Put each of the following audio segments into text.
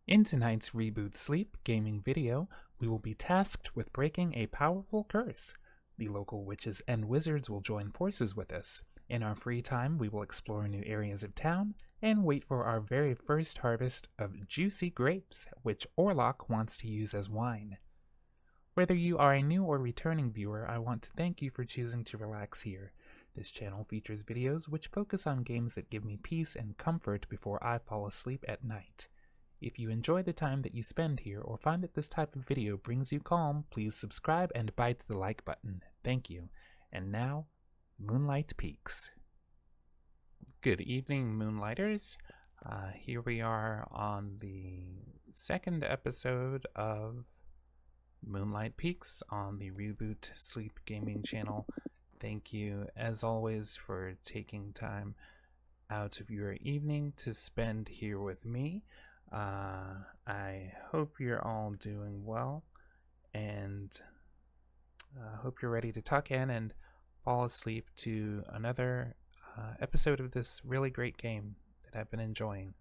In tonight's Reboot Sleep Gaming video, we will be tasked with breaking a powerful curse. The local witches and wizards will join forces with us. In our free time, we will explore new areas of town and wait for our very first harvest of juicy grapes, which Orlock wants to use as wine. Whether you are a new or returning viewer, I want to thank you for choosing to relax here. This channel features videos which focus on games that give me peace and comfort before I fall asleep at night. If you enjoy the time that you spend here or find that this type of video brings you calm, please subscribe and bite the like button. Thank you. And now, Moonlight Peaks. Good evening, Moonlighters. Here we are on the second episode of Moonlight Peaks on the Reboot Sleep Gaming channel. Thank you, as always, for taking time out of your evening to spend here with me. I hope you're all doing well, and hope you're ready to tuck in and fall asleep to another episode of this really great game that I've been enjoying.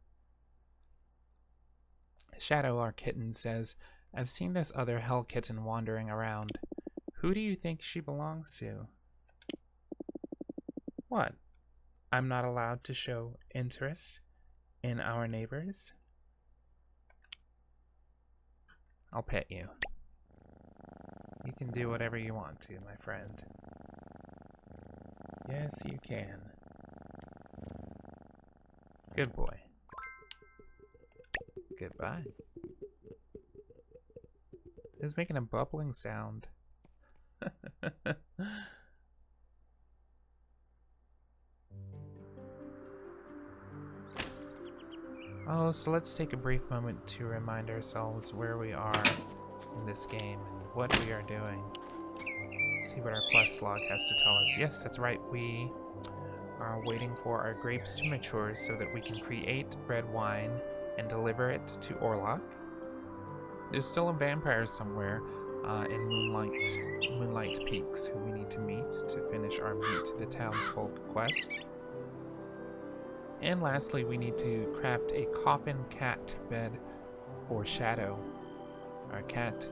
Shadow Our Kitten says, I've seen this other hell kitten wandering around. Who do you think she belongs to? What? I'm not allowed to show interest in our neighbors? I'll pet you. You can do whatever you want to, my friend. Yes, you can. Good boy. Goodbye. It's making a bubbling sound. Oh, so let's take a brief moment to remind ourselves where we are in this game and what we are doing. Let's see what our quest log has to tell us. Yes, that's right, we are waiting for our grapes to mature so that we can create red wine and deliver it to Orlock. There's still a vampire somewhere in Moonlight Peaks who we need to meet to finish our Meet the Townsfolk quest. And lastly, we need to craft a coffin cat bed for Shadow, our cat.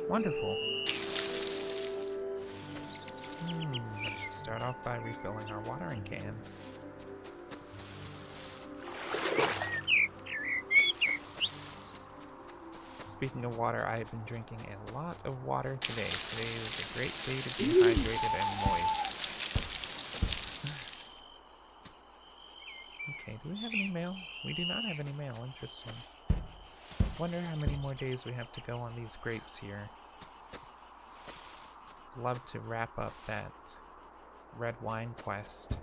Wonderful. Start off by refilling our watering can. Speaking of water, I have been drinking a lot of water today. Today is a great day to be hydrated and moist. Okay, do we have any mail? We do not have any mail. Interesting. Wonder how many more days we have to go on these grapes here. Love to wrap up that red wine quest.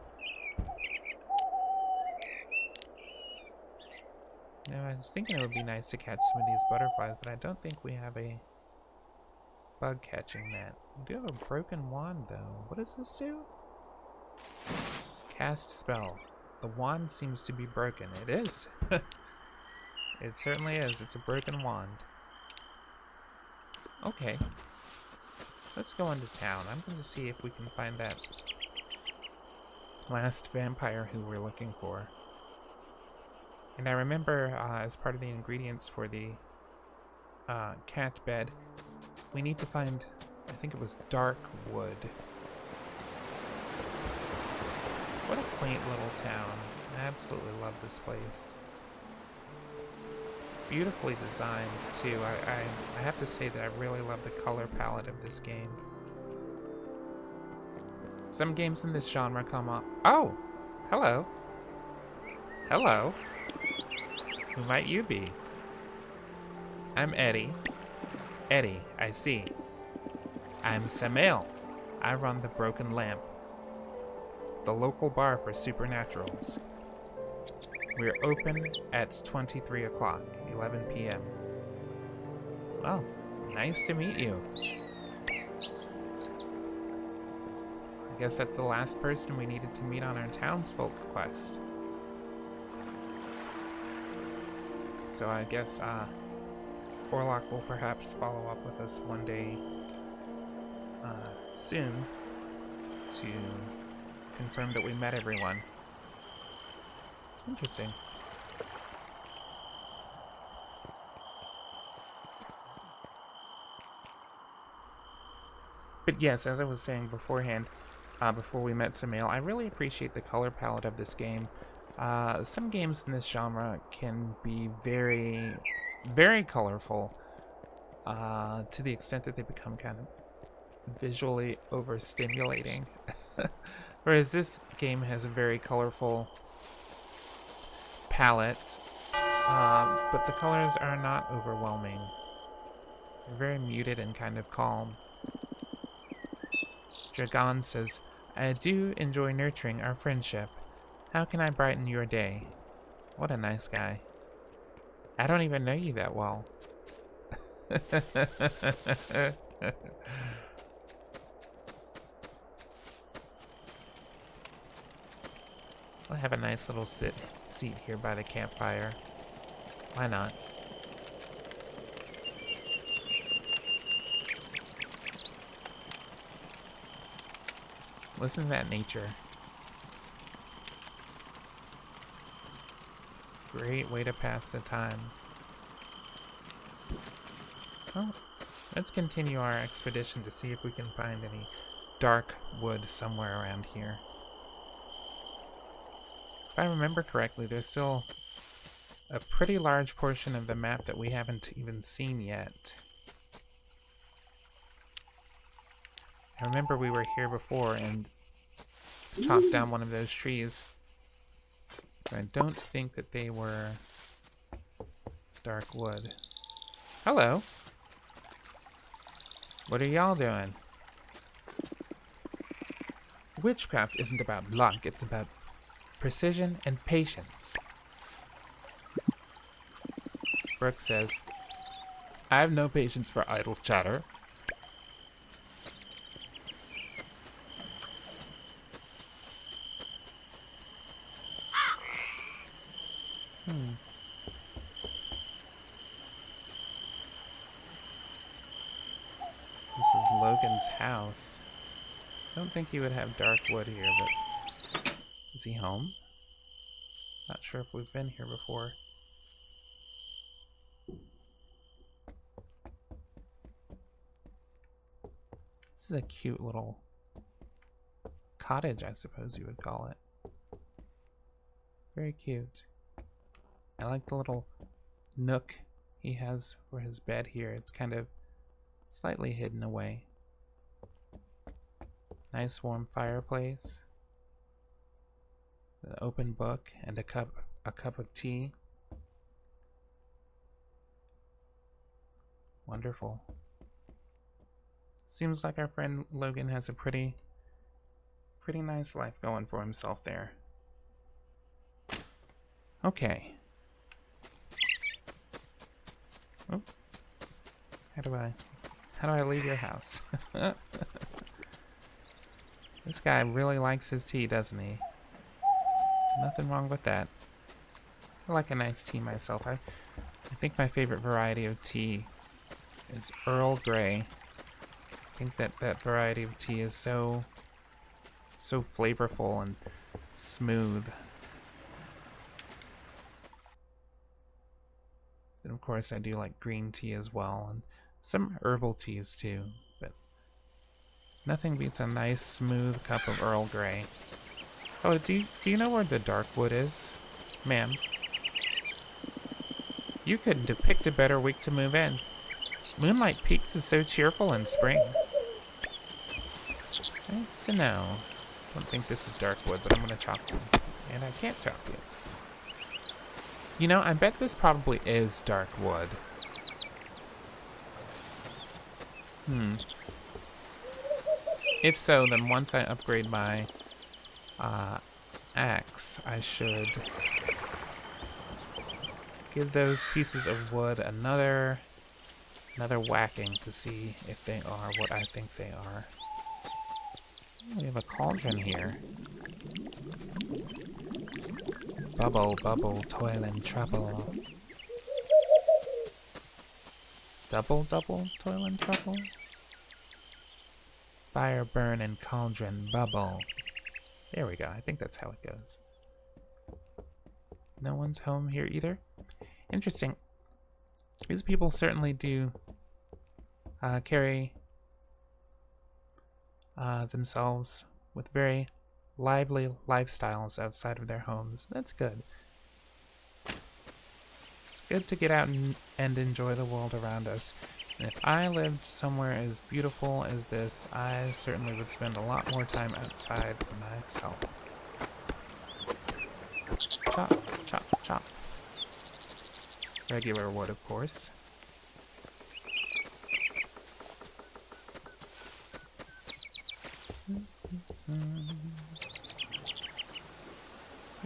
Now, I was thinking it would be nice to catch some of these butterflies, but I don't think we have a bug catching net. We do have a broken wand, though. What does this do? Cast spell. The wand seems to be broken. It is. It certainly is. It's a broken wand. Okay. Let's go into town. I'm going to see if we can find that last vampire who we're looking for. And I remember, as part of the ingredients for the cat bed, we need to find, I think it was dark wood. What a quaint little town. I absolutely love this place. It's beautifully designed, too. I have to say that I really love the color palette of this game. Some games in this genre come up. Oh! Hello. Hello. Who might you be? I'm Eddie. Eddie, I see. I'm Samael. I run the Broken Lamp, the local bar for supernaturals. We're open at 23 o'clock, 11 p.m. Well, nice to meet you. I guess that's the last person we needed to meet on our townsfolk quest. So I guess Orlock will perhaps follow up with us one day soon to confirm that we met everyone. Interesting. But yes, as I was saying beforehand, before we met Samael, I really appreciate the color palette of this game. Some games in this genre can be very, very colorful, to the extent that they become kind of visually overstimulating. Whereas this game has a very colorful palette, but the colors are not overwhelming. They're very muted and kind of calm. Dragon says, I do enjoy nurturing our friendship. How can I brighten your day? What a nice guy. I don't even know you that well. I'll have a nice little seat here by the campfire. Why not? Listen to that nature. Great way to pass the time. Well, let's continue our expedition to see if we can find any dark wood somewhere around here. If I remember correctly, there's still a pretty large portion of the map that we haven't even seen yet. I remember we were here before and chopped down one of those trees. But I don't think that they were dark wood. Hello. What are y'all doing? Witchcraft isn't about luck, it's about precision and patience. Brooke says, I have no patience for idle chatter. This is Logan's house. I don't think he would have dark wood here, but is he home? Not sure if we've been here before. This is a cute little cottage, I suppose you would call it. Very cute. I like the little nook he has for his bed here. It's kind of slightly hidden away. Nice warm fireplace. An open book and a cup of tea. Wonderful. Seems like our friend Logan has a pretty nice life going for himself there. Okay. Oh. How do I leave your house? This guy really likes his tea, doesn't he? Nothing wrong with that. I like a nice tea myself. I think my favorite variety of tea is Earl Grey. I think that variety of tea is so flavorful and smooth. And of course I do like green tea as well, and some herbal teas too, but nothing beats a nice smooth cup of Earl Grey. Oh, do you know where the dark wood is? Ma'am. You couldn't have picked a better week to move in. Moonlight Peaks is so cheerful in spring. Nice to know. I don't think this is dark wood, but I'm gonna chop you. And I can't chop you. You know, I bet this probably is dark wood. If so, then once I upgrade my axe, I should give those pieces of wood another whacking to see if they are what I think they are. We have a cauldron here. Bubble, bubble, toil and trouble. Double, double, toil and trouble? Fire burn and cauldron bubble. There we go, I think that's how it goes. No one's home here either? Interesting. These people certainly do carry themselves with very lively lifestyles outside of their homes. That's good. It's good to get out and enjoy the world around us. And if I lived somewhere as beautiful as this, I certainly would spend a lot more time outside myself. Chop, chop, chop. Regular wood, of course.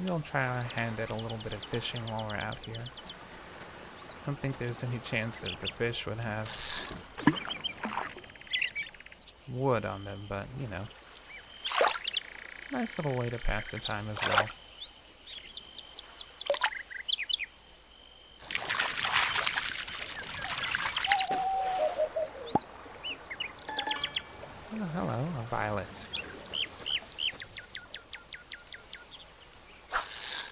We'll try our hand at a little bit of fishing while we're out here. I don't think there's any chance that the fish would have wood on them, but, you know. Nice little way to pass the time as well. Oh, hello, a violet.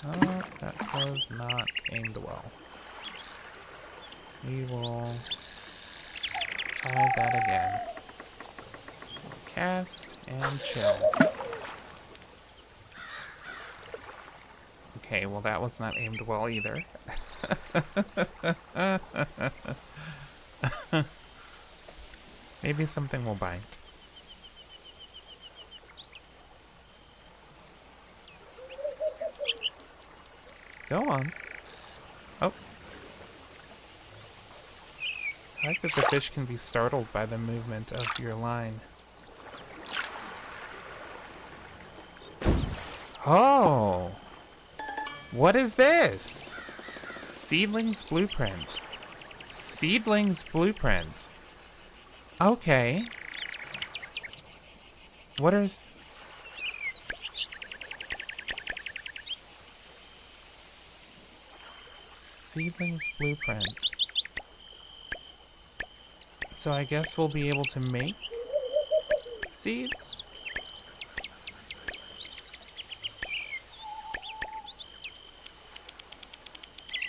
Oh, that was not aimed well. We will try that again. Cast and chill. Okay, well that was not aimed well either. Maybe something will bite. Go on. Oh. I like that the fish can be startled by the movement of your line. Oh! What is this? Seedling's Blueprint. Seedling's Blueprint. Okay. What are... Seedling's Blueprint. So I guess we'll be able to make seeds?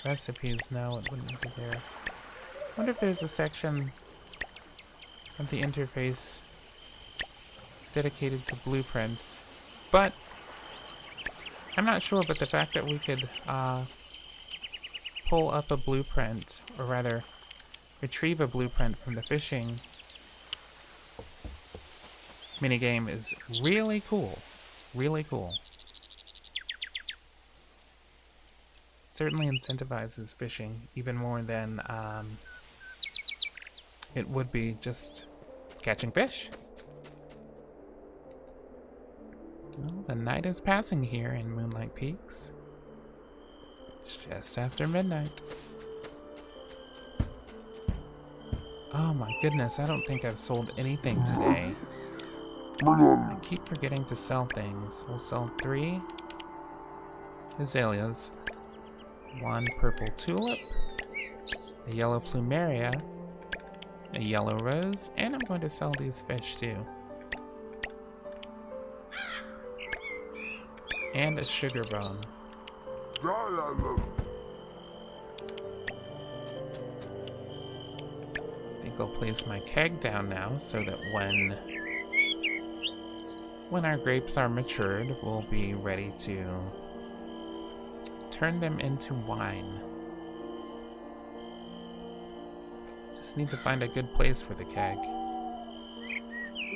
Recipes, no, it wouldn't be there. I wonder if there's a section of the interface dedicated to blueprints. But I'm not sure, but the fact that we could pull up a blueprint, or rather retrieve a blueprint from the fishing minigame is really cool. Really cool. Certainly incentivizes fishing even more than it would be just catching fish. Well, the night is passing here in Moonlight Peaks. It's just after midnight. Oh my goodness, I don't think I've sold anything today. I keep forgetting to sell things. We'll sell 3 azaleas, 1 purple tulip, a yellow plumeria, a yellow rose, and I'm going to sell these fish too. And a sugar bone. I think I'll place my keg down now so that when our grapes are matured, we'll be ready to turn them into wine. Just need to find a good place for the keg.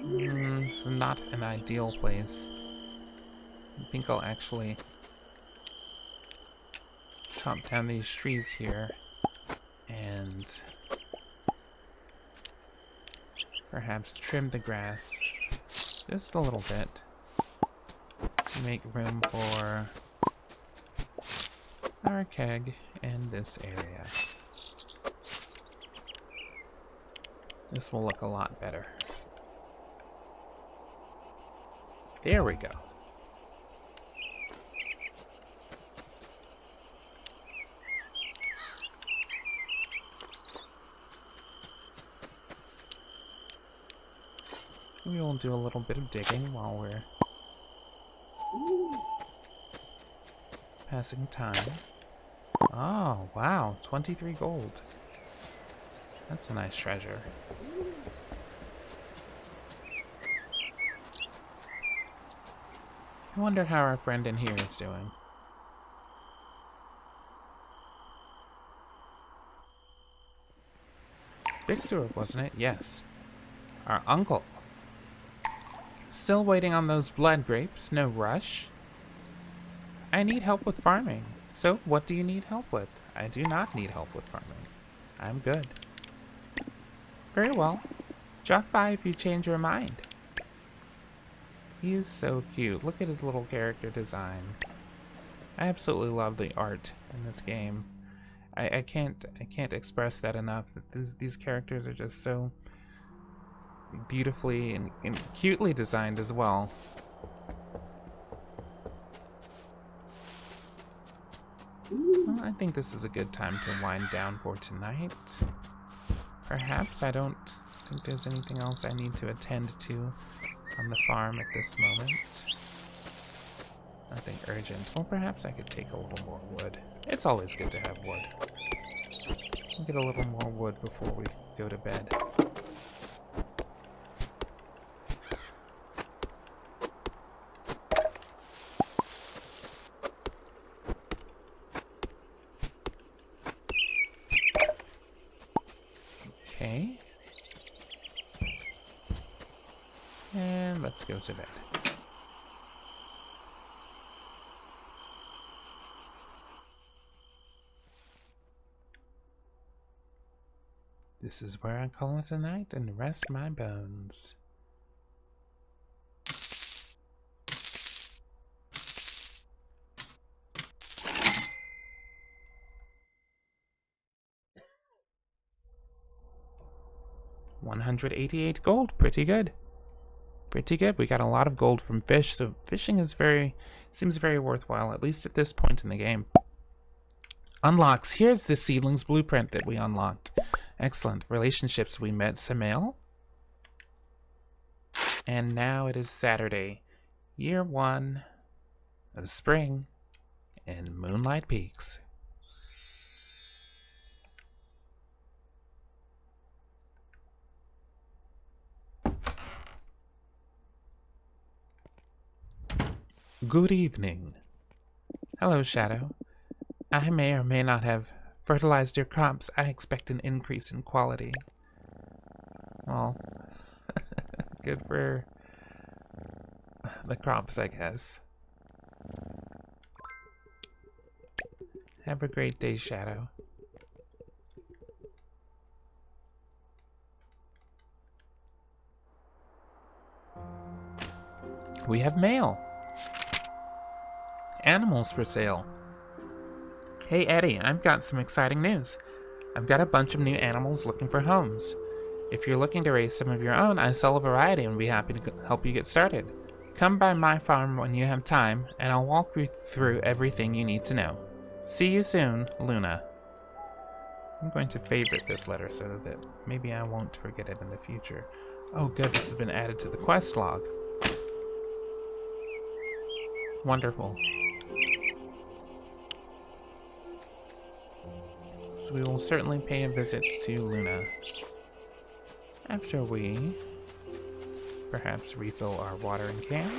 It's not an ideal place. I think I'll actually chop down these trees here and perhaps trim the grass just a little bit to make room for our keg in this area. This will look a lot better. There we go. We will do a little bit of digging while we're passing time. Oh, wow, 23 gold. That's a nice treasure. I wonder how our friend in here is doing. Victor, wasn't it? Yes. Our uncle. Still waiting on those blood grapes, no rush. I need help with farming. So, what do you need help with? I do not need help with farming. I'm good. Very well. Drop by if you change your mind. He is so cute. Look at his little character design. I absolutely love the art in this game. I can't express that enough. That these characters are just so beautifully and cutely designed as well. Well, I think this is a good time to wind down for tonight. Perhaps. I don't think there's anything else I need to attend to on the farm at this moment. Nothing urgent. Well, perhaps I could take a little more wood. It's always good to have wood. I'll get a little more wood before we go to bed. Okay. And let's go to bed. This is where I call it a night and rest my bones. $188 gold, pretty good. Pretty good. We got a lot of gold from fish, so fishing is seems very worthwhile, at least at this point in the game. Unlocks. Here's the seedling's blueprint that we unlocked. Excellent. Relationships. We met Samael. And now it is Saturday. Year 1 of spring in Moonlight Peaks. Good evening. Hello, Shadow. I may or may not have fertilized your crops. I expect an increase in quality. Well, good for the crops, I guess. Have a great day, Shadow. We have mail. Animals for sale. Hey Eddie, I've got some exciting news. I've got a bunch of new animals looking for homes. If you're looking to raise some of your own, I sell a variety and would be happy to help you get started. Come by my farm when you have time, and I'll walk you through everything you need to know. See you soon, Luna. I'm going to favorite this letter so that maybe I won't forget it in the future. Oh good, this has been added to the quest log. Wonderful. So we will certainly pay a visit to Luna after we perhaps refill our watering can.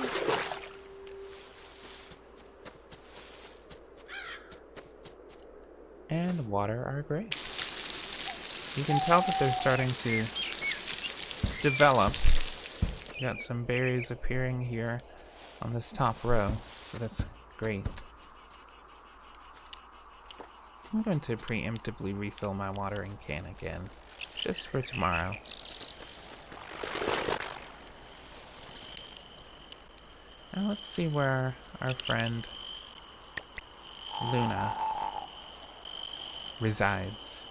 And water our grapes. You can tell that they're starting to develop. We got some berries appearing here on this top row, so that's great. I'm going to preemptively refill my watering can again, just for tomorrow. Now let's see where our friend Luna resides.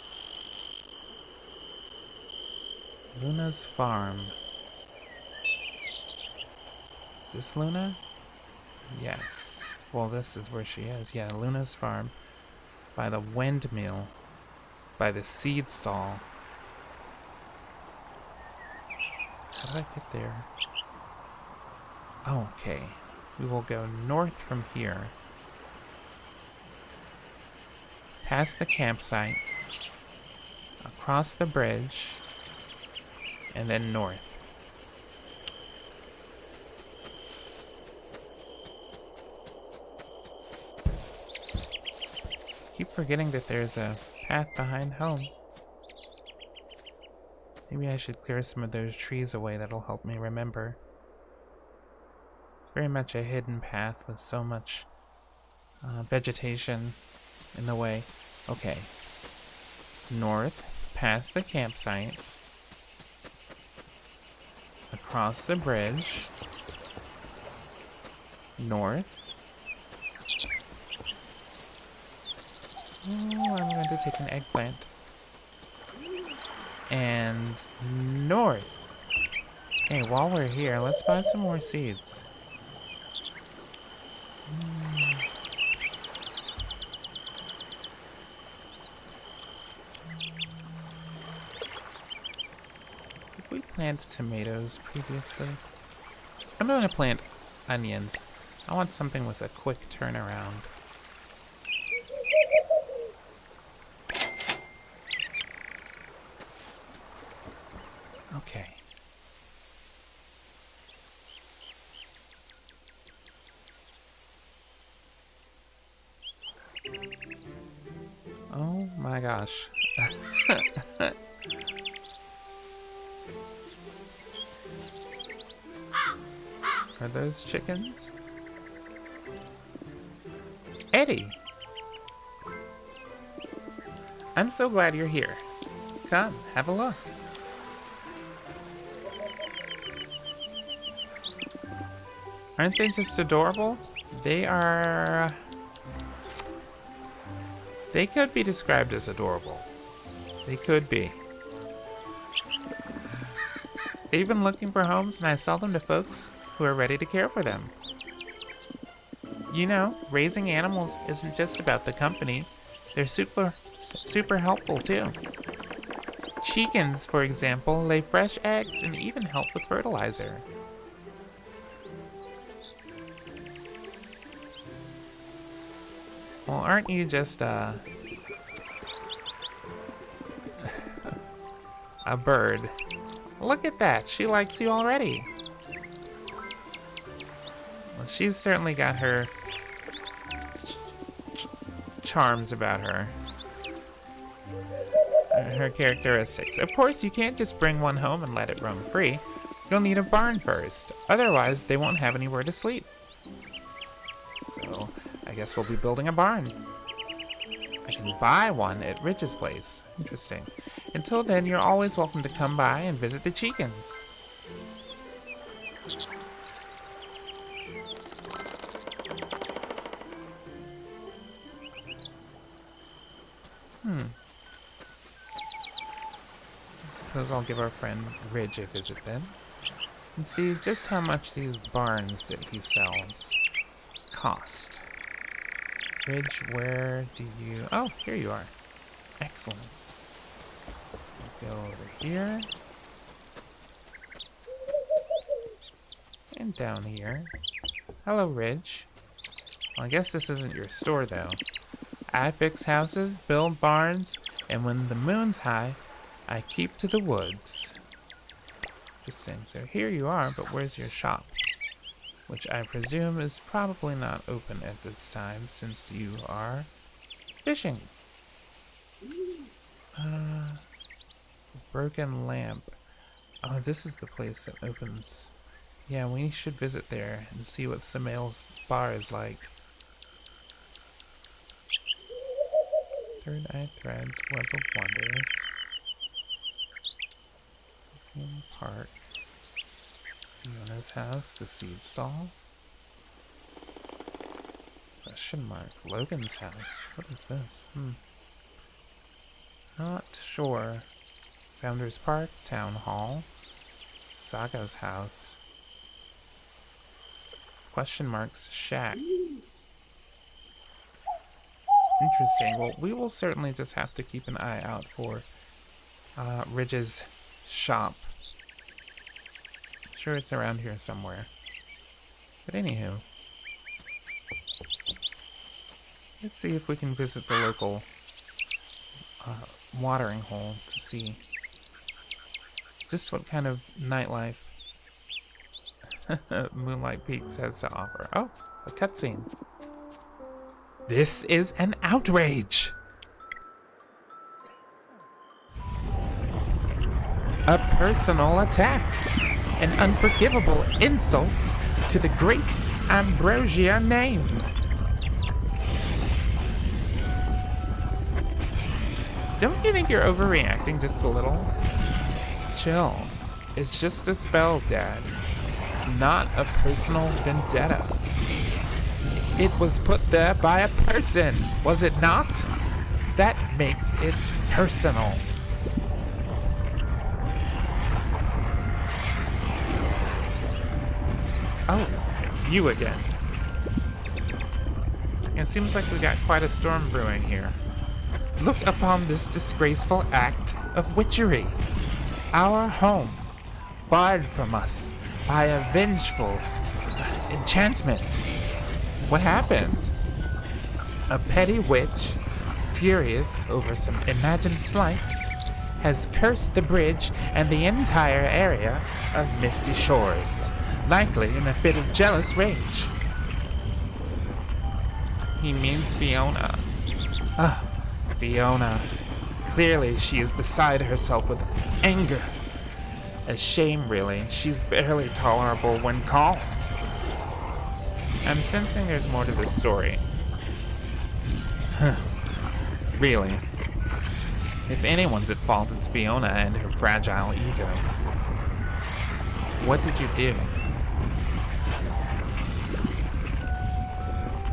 Luna's farm. Is this Luna? Yes. Well, this is where she is. Yeah, Luna's farm. By the windmill. By the seed stall. How do I get there? Oh, okay. We will go north from here. Past the campsite. Across the bridge. And then north. forgetting that there's a path behind home. Maybe I should clear some of those trees away. That'll help me remember. It's very much a hidden path with so much vegetation in the way. Okay. North, past the campsite. Across the bridge. North. Oh, I'm going to take an eggplant. And north. Hey, while we're here, let's buy some more seeds. Did we plant tomatoes previously? I'm going to plant onions. I want something with a quick turnaround. Okay. Oh my gosh. Are those chickens? Eddie! I'm so glad you're here. Come, have a look. Aren't they just adorable? They are... They could be described as adorable. They could be. They've been looking for homes, and I sell them to folks who are ready to care for them. You know, raising animals isn't just about the company. They're super helpful, too. Chickens, for example, lay fresh eggs and even help with fertilizer. Well, aren't you just a bird? Look at that. She likes you already. Well, she's certainly got her charms about her. Her characteristics. Of course, you can't just bring one home and let it roam free. You'll need a barn first. Otherwise, they won't have anywhere to sleep. So, I guess we'll be building a barn. I can buy one at Rich's place. Interesting. Until then, you're always welcome to come by and visit the chickens. I suppose I'll give our friend Ridge a visit then. And see just how much these barns that he sells cost. Ridge, where do you... Oh, here you are. Excellent. Go over here. And down here. Hello, Ridge. Well, I guess this isn't your store, though. I fix houses, build barns, and when the moon's high, I keep to the woods. Interesting. So here you are, but where's your shop? Which I presume is probably not open at this time, since you are fishing. Broken lamp. Oh, this is the place that opens. Yeah, we should visit there and see what Samael's bar is like. Third Eye Threads, Web of Wonders. Theme Park. Fiona's house, the seed stall. Question mark. Logan's house. What is this? Not sure. Founders Park, Town Hall. Saga's house. Question marks. Shack. Interesting. Well, we will certainly just have to keep an eye out for Ridge's shop. Sure, it's around here somewhere. But anywho, let's see if we can visit the local watering hole to see just what kind of nightlife Moonlight Peaks has to offer. Oh, a cutscene. This is an outrage! a personal attack, an unforgivable insult to the great Ambrosia name. Don't you think you're overreacting just a little? Chill. It's just a spell, Dad. Not a personal vendetta. It was put there by a person, was it not? That makes it personal. Oh, it's you again. It seems like we got quite a storm brewing here. Look upon this disgraceful act of witchery. Our home, barred from us by a vengeful enchantment. What happened? A petty witch, furious over some imagined slight, has cursed the bridge and the entire area of Misty Shores, likely in a fit of jealous rage. He means Fiona. Ah, Fiona. Clearly she is beside herself with anger. A shame, really. She's barely tolerable when calm. I'm sensing there's more to this story. Huh. Really. If anyone's at fault, it's Fiona and her fragile ego. What did you do?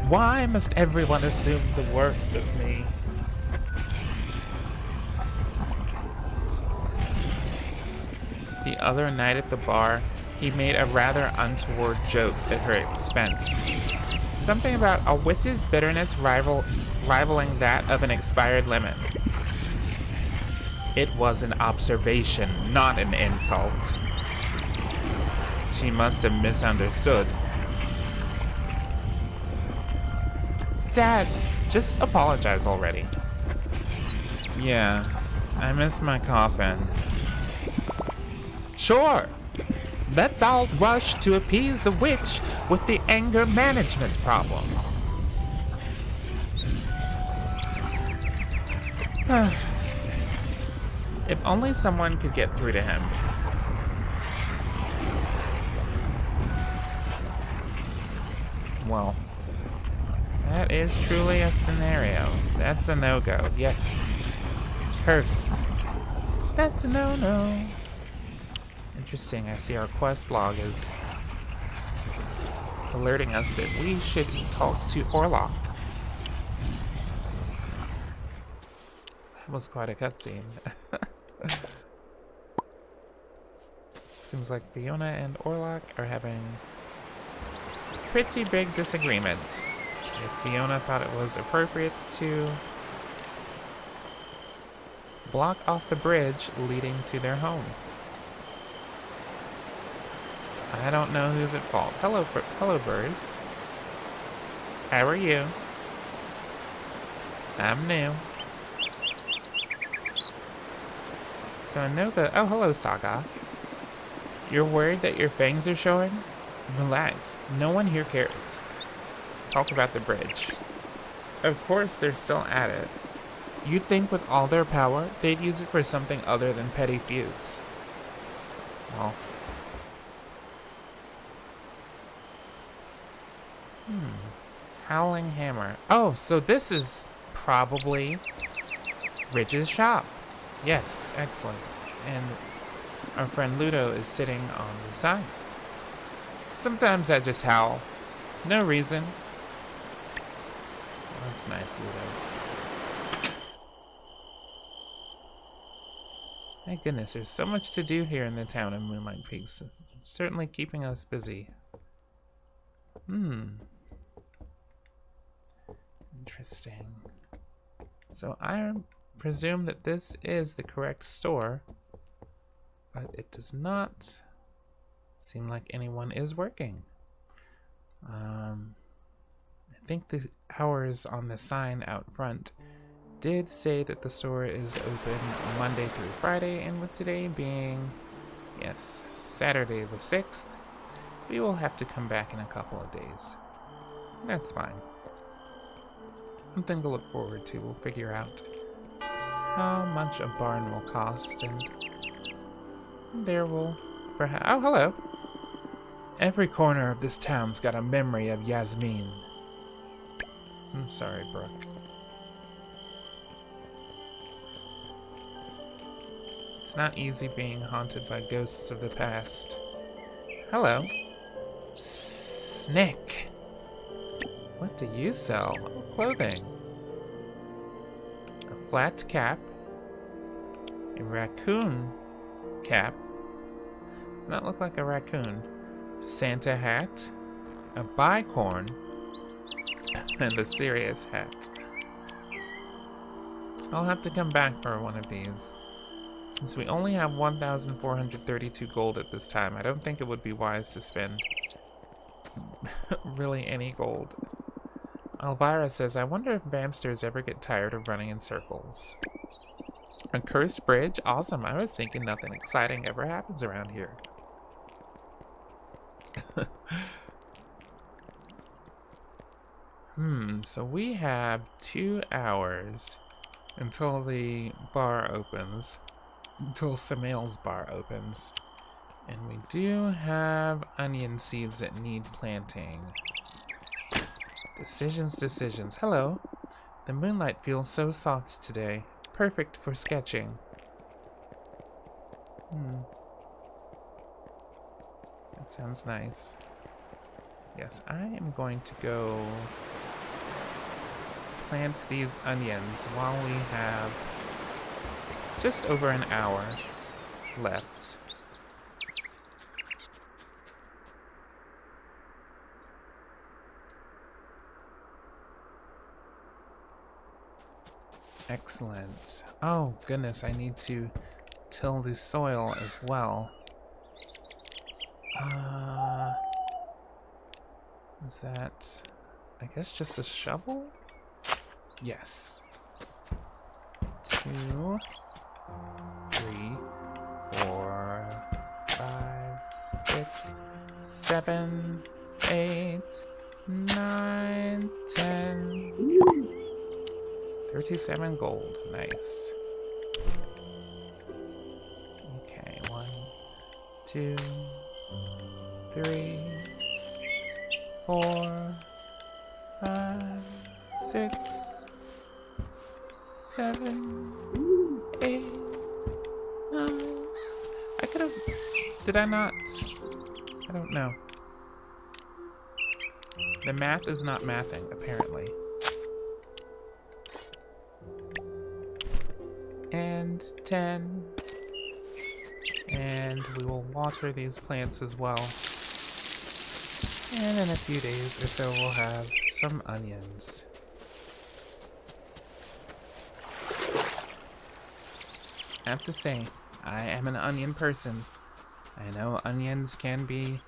Why must everyone assume the worst of me? The other night at the bar, he made a rather untoward joke at her expense. Something about a witch's bitterness rivaling that of an expired lemon. It was an observation, not an insult. She must have misunderstood. Dad, just apologize already. Yeah, I missed my coffin. Sure! Let's all rush to appease the witch with the anger management problem. If only someone could get through to him. Well, that is truly a scenario. That's a no-go. Yes. Cursed. That's a no-no. Interesting. I see our quest log is alerting us that we should talk to Orlock. That was quite a cutscene. Seems like Fiona and Orlock are having a pretty big disagreement. If Fiona thought it was appropriate to block off the bridge leading to their home. I don't know who's at fault. Hello, bird. How are you? I'm new. So I know that. Oh, hello, Saga. You're worried that your fangs are showing? Relax. No one here cares. Talk about the bridge. Of course, they're still at it. You'd think with all their power, they'd use it for something other than petty feuds. Well. Howling Hammer. Oh, so this is probably Ridge's shop. Yes, excellent. And our friend Ludo is sitting on the sign. Sometimes I just howl. No reason. That's nice, Ludo. Thank goodness, there's so much to do here in the town of Moonlight Peaks. Certainly keeping us busy. Interesting. So I presume that this is the correct store, but it does not seem like anyone is working. I think the hours on the sign out front did say that the store is open Monday through Friday, and with today being, yes, Saturday the 6th, we will have to come back in a couple of days. That's fine. Something to look forward to. We'll figure out how much a barn will cost and There will perhaps... Oh, hello. Every corner of this town's got a memory of Yasmin. I'm sorry, Brooke. It's not easy being haunted by ghosts of the past. Hello. Snick. What do you sell? Oh, clothing. A flat cap. A raccoon cap. Does not look like a raccoon. Santa hat. A bicorn. And a serious hat. I'll have to come back for one of these. Since we only have 1,432 gold at this time, I don't think it would be wise to spend really any gold. Elvira says, I wonder if vampsters ever get tired of running in circles. A cursed bridge? Awesome. I was thinking nothing exciting ever happens around here. So we have 2 hours until the bar opens. Until Samael's bar opens. And we do have onion seeds that need planting. Decisions. Hello. The moonlight feels so soft today. Perfect for sketching. That sounds nice. Yes, I am going to go plant these onions while we have just over an hour left. Excellent. Oh, goodness, I need to till the soil as well. Is that, I guess, just a shovel? Yes. 2, 3, 4, 5, 6, 7, 8, 9, 10. 37 gold. Nice. Okay, 1, 2, 3, 4, 5, 6, 7, 8, 9. I could have... Did I not? I don't know. The math is not mathing, apparently. And 10. And we will water these plants as well. And in a few days or so we'll have some onions. I have to say, I am an onion person. I know onions can be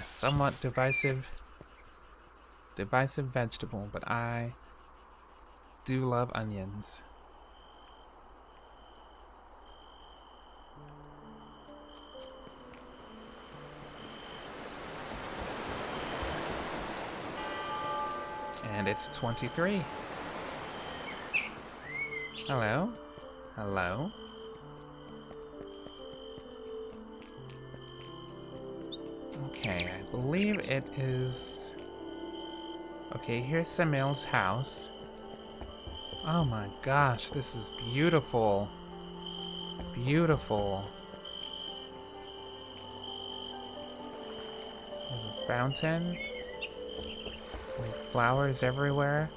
somewhat divisive vegetable, but I do love onions. And it's 23. Hello? Hello? Okay, I believe it is... Okay, here's Samael's house. Oh my gosh, this is beautiful. Beautiful. There's a fountain. Flowers everywhere.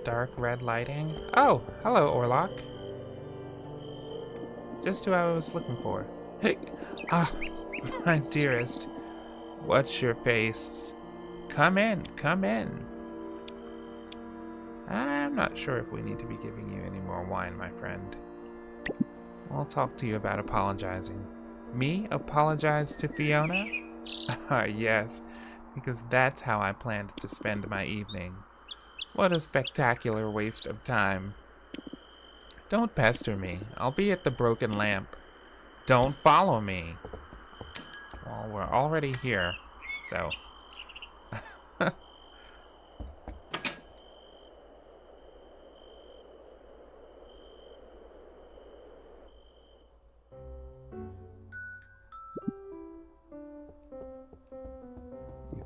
Dark red lighting. Oh, hello, Orlock. Just who I was looking for. Hey, my dearest. What's your face? Come in, come in. I'm not sure if we need to be giving you any more wine, my friend. I'll talk to you about apologizing. Me apologize to Fiona? Yes. Because that's how I planned to spend my evening. What a spectacular waste of time. Don't pester me. I'll be at the broken lamp. Don't follow me. Well, we're already here, so...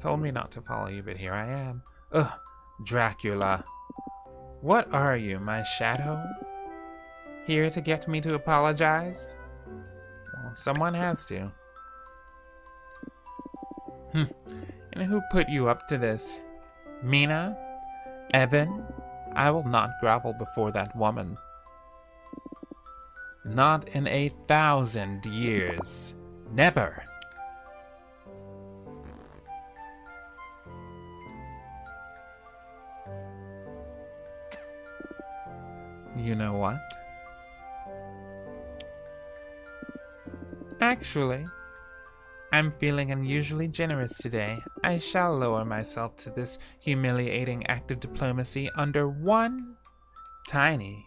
Told me not to follow you, but here I am. Ugh, Dracula. What are you, my shadow? Here to get me to apologize? Well, someone has to. And who put you up to this? Mina? Evan? I will not grovel before that woman. Not in 1,000 years. Never. You know what? Actually, I'm feeling unusually generous today. I shall lower myself to this humiliating act of diplomacy under one tiny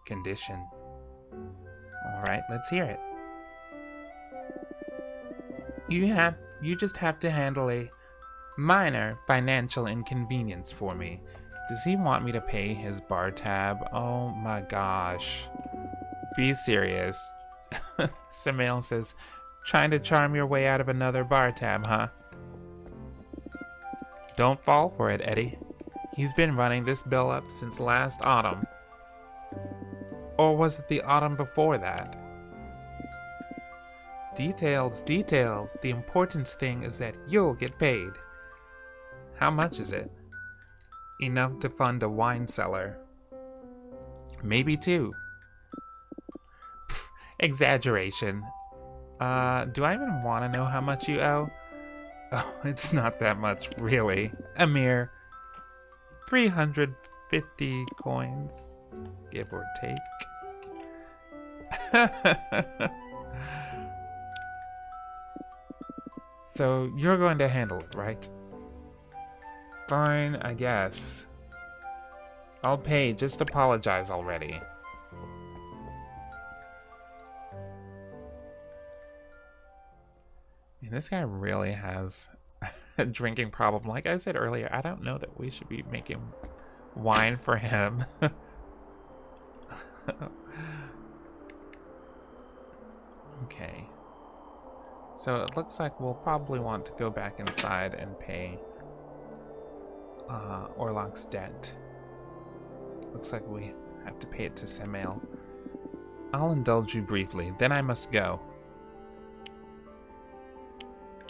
condition. Alright, let's hear it. You just have to handle a minor financial inconvenience for me. Does he want me to pay his bar tab? Oh my gosh. Be serious. Samael says, trying to charm your way out of another bar tab, huh? Don't fall for it, Eddie. He's been running this bill up since last autumn. Or was it the autumn before that? Details, details. The important thing is that you'll get paid. How much is it? Enough to fund a wine cellar. Maybe 2. Pfft, exaggeration. Do I even want to know how much you owe? Oh, it's not that much, really. A mere 350 coins, give or take. So, you're going to handle it, right? Fine, I guess. I'll pay, just apologize already. And this guy really has a drinking problem. Like I said earlier, I don't know that we should be making wine for him. Okay. So it looks like we'll probably want to go back inside and pay Orlock's debt. Looks like we have to pay it to Samael. I'll indulge you briefly, then I must go.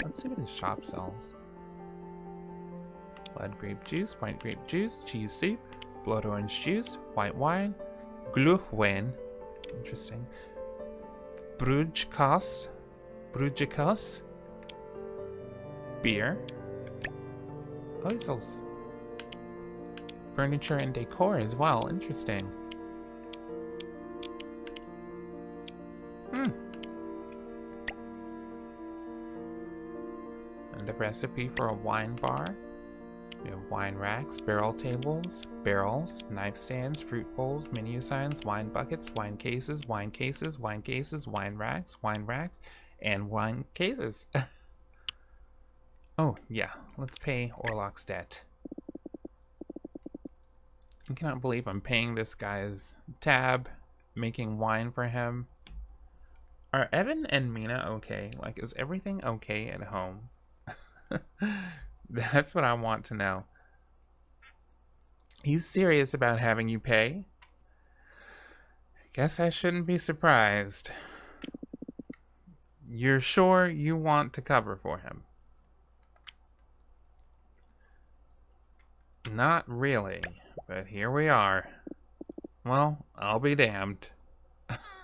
Let's see what his shop sells. Blood grape juice, white grape juice, cheese soup, blood orange juice, white wine, glühwein, interesting, brugekos, beer. Oh, he sells furniture and decor as well, interesting. And a recipe for a wine bar. We have wine racks, barrel tables, barrels, knife stands, fruit bowls, menu signs, wine buckets, wine cases, wine cases, wine cases, wine racks, and wine cases. Oh, yeah. Let's pay Orlock's debt. I cannot believe I'm paying this guy's tab, making wine for him. Are Evan and Mina okay? Like, is everything okay at home? That's what I want to know. He's serious about having you pay? Guess I shouldn't be surprised. You're sure you want to cover for him? Not really, but here we are. Well, I'll be damned.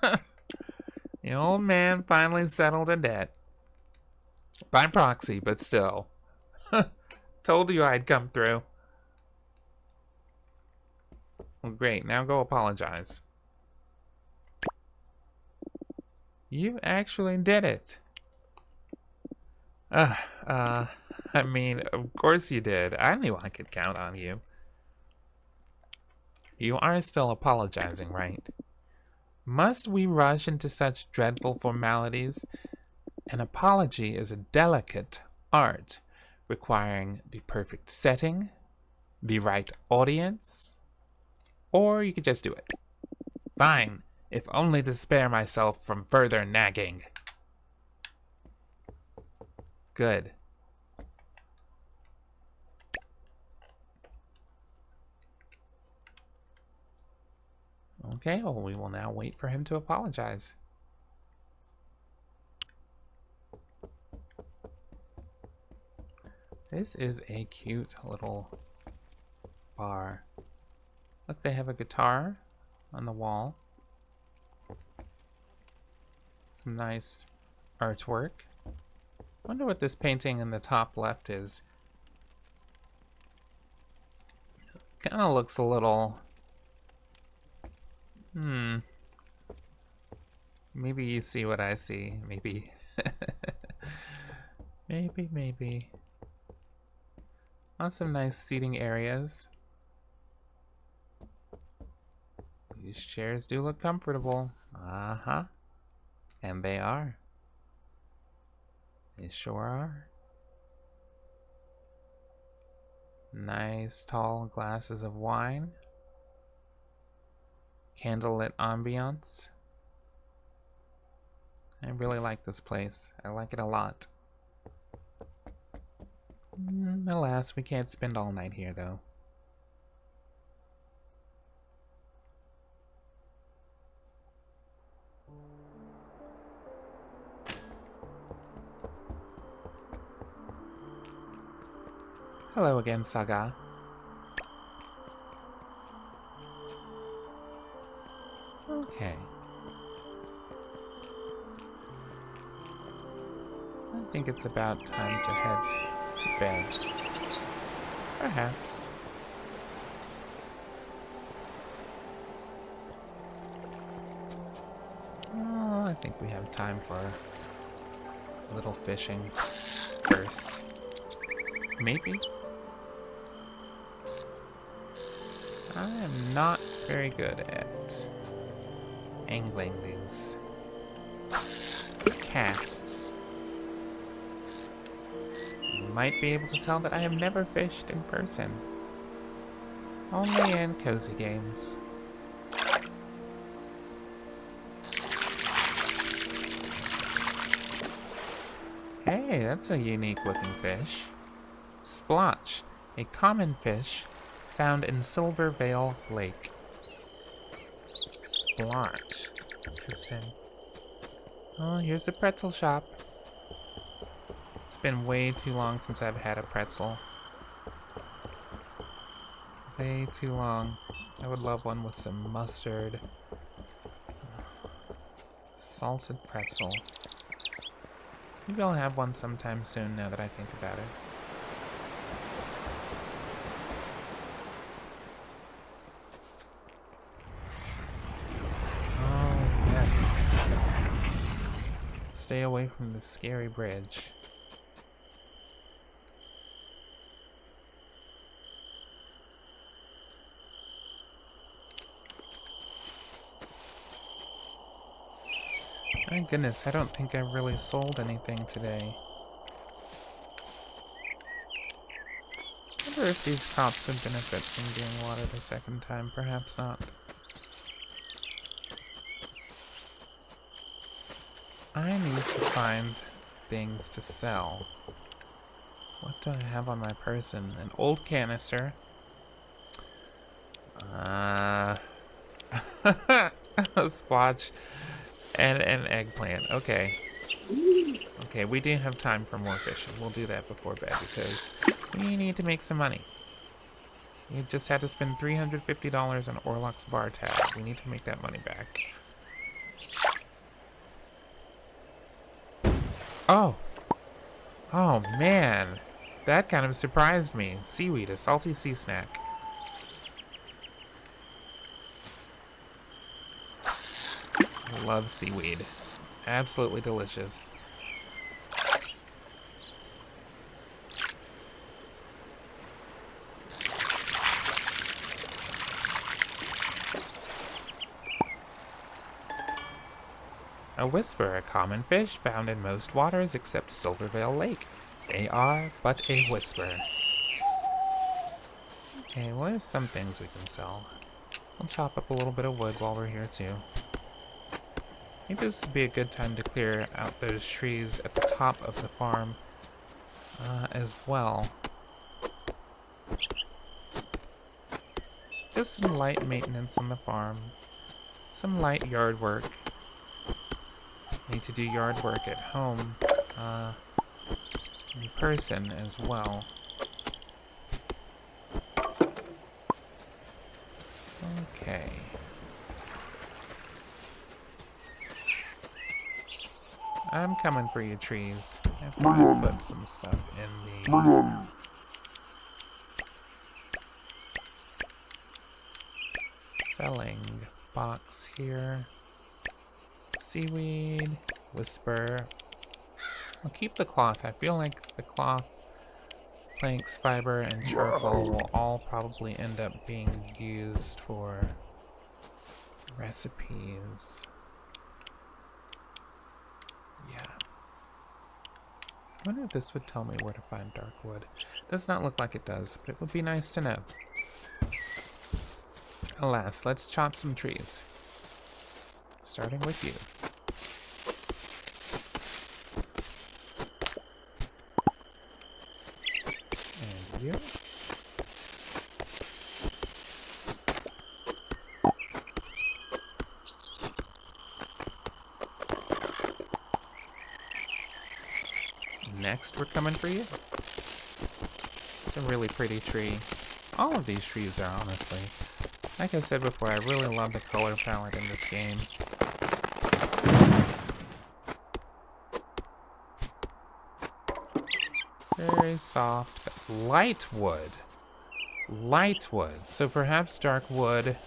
The old man finally settled a debt. By proxy, but still. Told you I'd come through. Well, great. Now go apologize. You actually did it. I mean, of course you did. I knew I could count on you. You are still apologizing, right? Must we rush into such dreadful formalities? An apology is a delicate art, requiring the perfect setting, the right audience, or you could just do it. Fine, if only to spare myself from further nagging. Good. Okay, well, we will now wait for him to apologize. This is a cute little bar. Look, they have a guitar on the wall. Some nice artwork. Wonder what this painting in the top left is. Kind of looks a little... Maybe you see what I see. Maybe. Maybe. Lots of nice seating areas. These chairs do look comfortable. Uh-huh. And they are. They sure are. Nice tall glasses of wine. Candlelit ambiance. I really like this place. I like it a lot. Alas, we can't spend all night here, though. Hello again, Saga. Okay. I think it's about time to head to bed. Perhaps. Oh, I think we have time for a little fishing first. Maybe? I am not very good at angling these casts. You might be able to tell that I have never fished in person. Only in cozy games. Hey, that's a unique looking fish. Splotch, a common fish found in Silver Vale Lake. Splotch. Interesting. Oh, here's the pretzel shop. It's been way too long since I've had a pretzel. Way too long. I would love one with some mustard. Salted pretzel. Maybe I'll have one sometime soon now that I think about it. Oh, yes. Stay away from the scary bridge. My goodness, I don't think I really sold anything today. I wonder if these crops would benefit from being watered a second time. Perhaps not. I need to find things to sell. What do I have on my person? An old canister. A splotch. And an eggplant. Okay. Okay, we do have time for more fishing. We'll do that before bed because we need to make some money. We just had to spend $350 on Orlock's bar tab. We need to make that money back. Oh. Oh, man. That kind of surprised me. Seaweed, a salty sea snack. I love seaweed. Absolutely delicious. A whisper, a common fish found in most waters except Silvervale Lake. They are but a whisper. Okay, well, there's some things we can sell. We'll chop up a little bit of wood while we're here too. Maybe this would be a good time to clear out those trees at the top of the farm as well. Just some light maintenance on the farm. some light yard work. Need to do yard work at home, in person as well. Okay. I'm coming for you, trees. After I put some stuff in the selling box here. Seaweed, whisper. I'll keep the cloth. I feel like the cloth, planks, fiber, and charcoal will all probably end up being used for recipes. Yeah. I wonder if this would tell me where to find dark wood. Does not look like it does, but it would be nice to know. Alas, let's chop some trees. Starting with you. And you. Next, we're coming for you. It's a really pretty tree. All of these trees are, honestly. Like I said before, I really love the color palette in this game. Very soft. Light wood. Light wood. So perhaps dark wood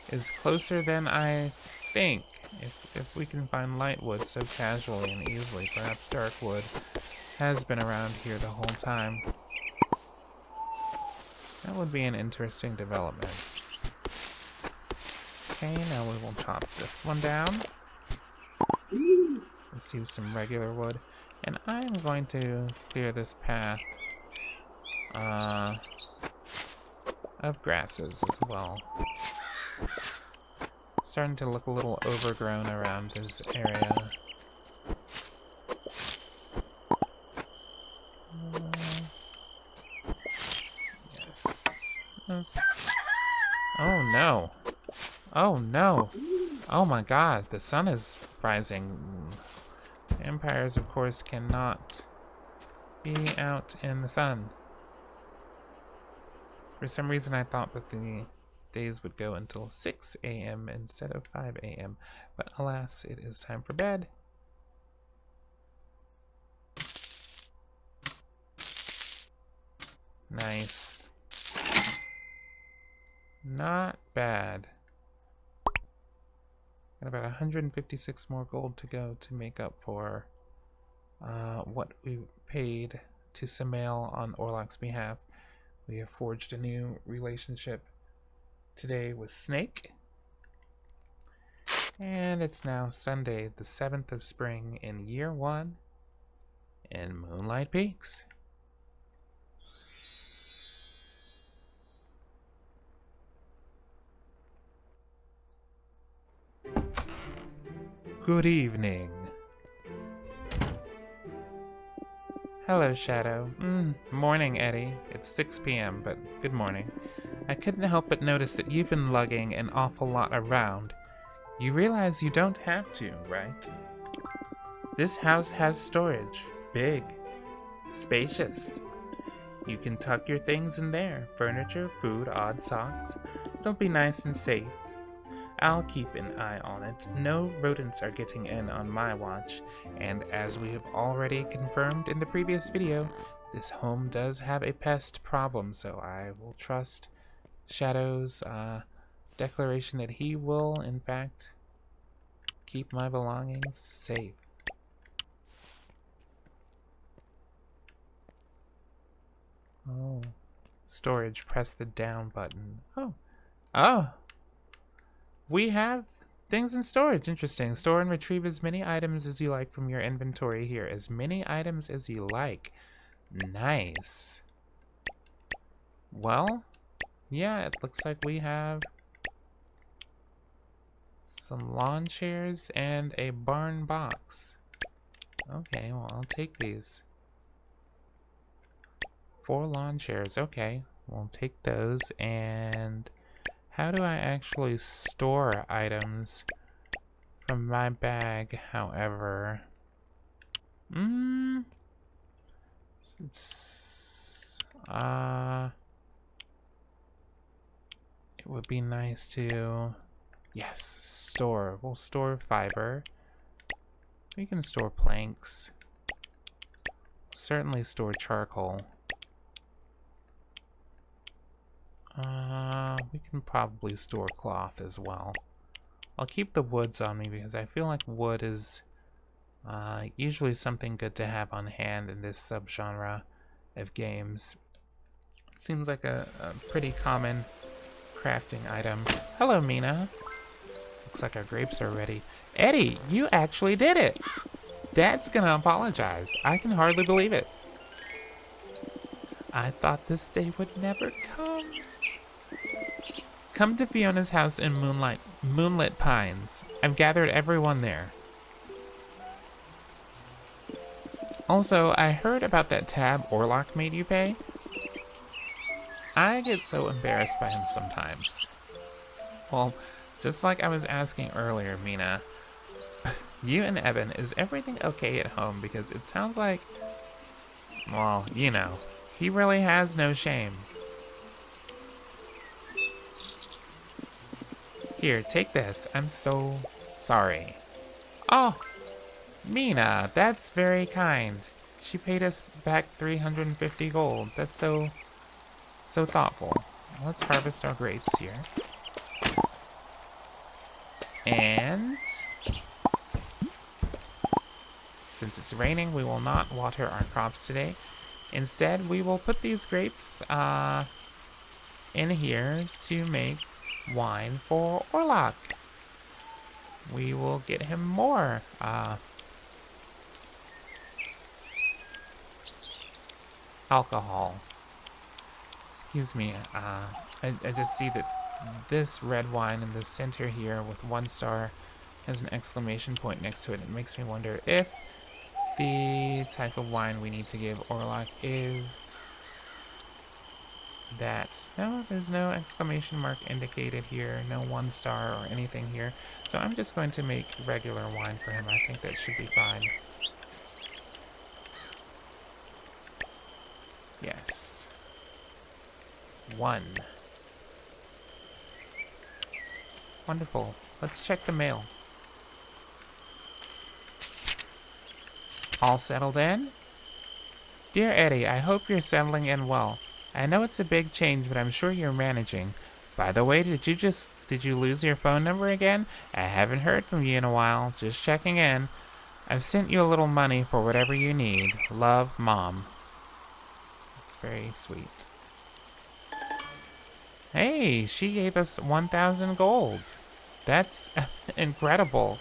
is closer than I think. If we can find light wood so casually and easily, perhaps dark wood has been around here the whole time. That would be an interesting development. Okay, now we will chop this one down. Let's use some regular wood. And I'm going to clear this path of grasses as well. Starting to look a little overgrown around this area. Yes. Oh no. Oh no. Oh my god, the sun is rising. Vampires, of course, cannot be out in the sun. For some reason, I thought that the days would go until 6 a.m. instead of 5 a.m. But alas, it is time for bed. Nice. Not bad. Got about 156 more gold to go to make up for what we paid to Samael on Orlock's behalf. We have forged a new relationship today with Snake. And it's now Sunday, the 7th of spring in year 1 in Moonlight Peaks. Good evening. Hello, Shadow. Morning, Eddie. It's 6 p.m., but good morning. I couldn't help but notice that you've been lugging an awful lot around. You realize you don't have to, right? This house has storage. Big. Spacious. You can tuck your things in there. Furniture, food, odd socks. It'll be nice and safe. I'll keep an eye on it. No rodents are getting in on my watch, and as we have already confirmed in the previous video, this home does have a pest problem, so I will trust Shadow's declaration that he will, in fact, keep my belongings safe. Oh. Storage, press the down button. Oh! We have things in storage. Interesting. Store and retrieve as many items as you like from your inventory here. As many items as you like. Nice. Well, yeah, it looks like we have some lawn chairs and a barn box. Okay, well, I'll take these. 4 lawn chairs. Okay, we'll take those. And how do I actually store items from my bag, however? It's, it would be nice to, yes, store. We'll store fiber. We can store planks. Certainly store charcoal. We can probably store cloth as well. I'll keep the woods on me because I feel like wood is usually something good to have on hand in this subgenre of games. Seems like a pretty common crafting item. Hello, Mina. Looks like our grapes are ready. Eddie, you actually did it! Dad's gonna apologize. I can hardly believe it. I thought this day would never come. Come to Fiona's house in Moonlit Pines. I've gathered everyone there. Also, I heard about that tab Orlock made you pay. I get so embarrassed by him sometimes. Well, just like I was asking earlier, Mina, you and Evan, is everything okay at home? Because it sounds like, well, you know, he really has no shame. Here, take this. I'm so sorry. Oh, Mina, that's very kind. She paid us back 350 gold. That's so thoughtful. Let's harvest our grapes here. And since it's raining, we will not water our crops today. Instead, we will put these grapes in here to make wine for Orlock. We will get him more alcohol. Excuse me, I just see that this red wine in the center here with 1 star has an exclamation point next to it. It makes me wonder if the type of wine we need to give Orlock is that. No, there's no exclamation mark indicated here, no 1 star or anything here. So I'm just going to make regular wine for him. I think that should be fine. Yes. 1. Wonderful. Let's check the mail. All settled in? Dear Eddie, I hope you're settling in well. I know it's a big change, but I'm sure you're managing. By the way, did you lose your phone number again? I haven't heard from you in a while. Just checking in. I've sent you a little money for whatever you need. Love, Mom. That's very sweet. Hey, she gave us 1,000 gold. That's incredible.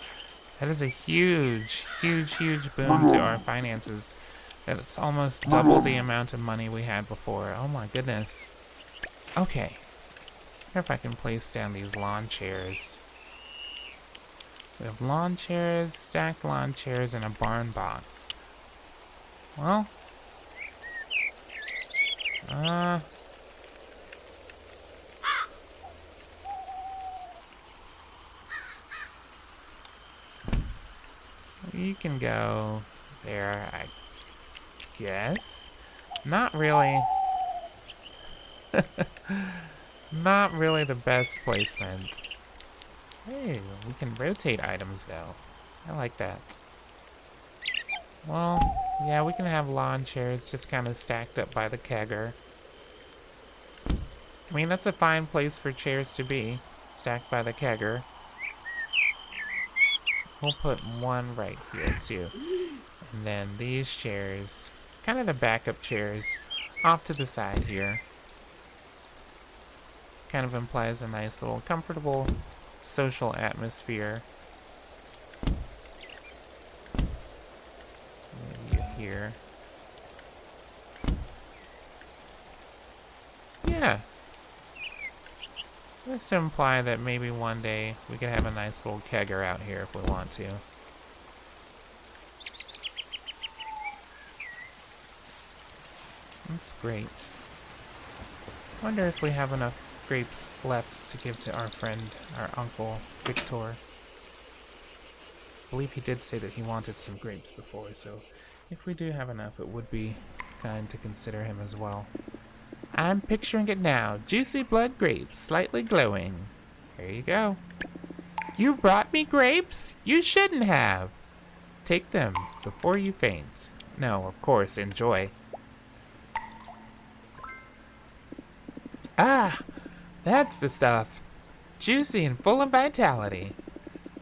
That is a huge boon to our finances. That's almost double the amount of money we had before. Oh my goodness. Okay. I wonder if I can place down these lawn chairs. We have lawn chairs, stacked lawn chairs, and a barn box. Well. You can go there, I guess. Not really. Not really the best placement. Hey, we can rotate items though. I like that. Well, yeah, we can have lawn chairs just kind of stacked up by the kegger. I mean, that's a fine place for chairs to be, stacked by the kegger. We'll put one right here too. And then these chairs, kind of the backup chairs, off to the side here. Kind of implies a nice little comfortable social atmosphere. Maybe here. Yeah. Just to imply that maybe one day we could have a nice little kegger out here if we want to. That's great. Wonder if we have enough grapes left to give to our friend, our uncle, Victor. I believe he did say that he wanted some grapes before, so if we do have enough, it would be kind to consider him as well. I'm picturing it now. Juicy blood grapes, slightly glowing. Here you go. You brought me grapes? You shouldn't have. Take them before you faint. No, of course, enjoy. Ah, that's the stuff. Juicy and full of vitality.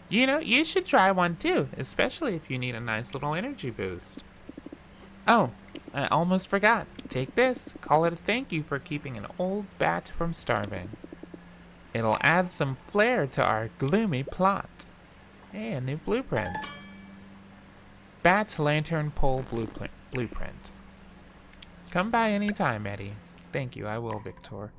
You know, you should try one too, especially if you need a nice little energy boost. Oh, I almost forgot. Take this. Call it a thank you for keeping an old bat from starving. It'll add some flair to our gloomy plot. Hey, a new blueprint. Bat lantern pole blueprint. Come by any time, Eddie. Thank you, I will, Victor.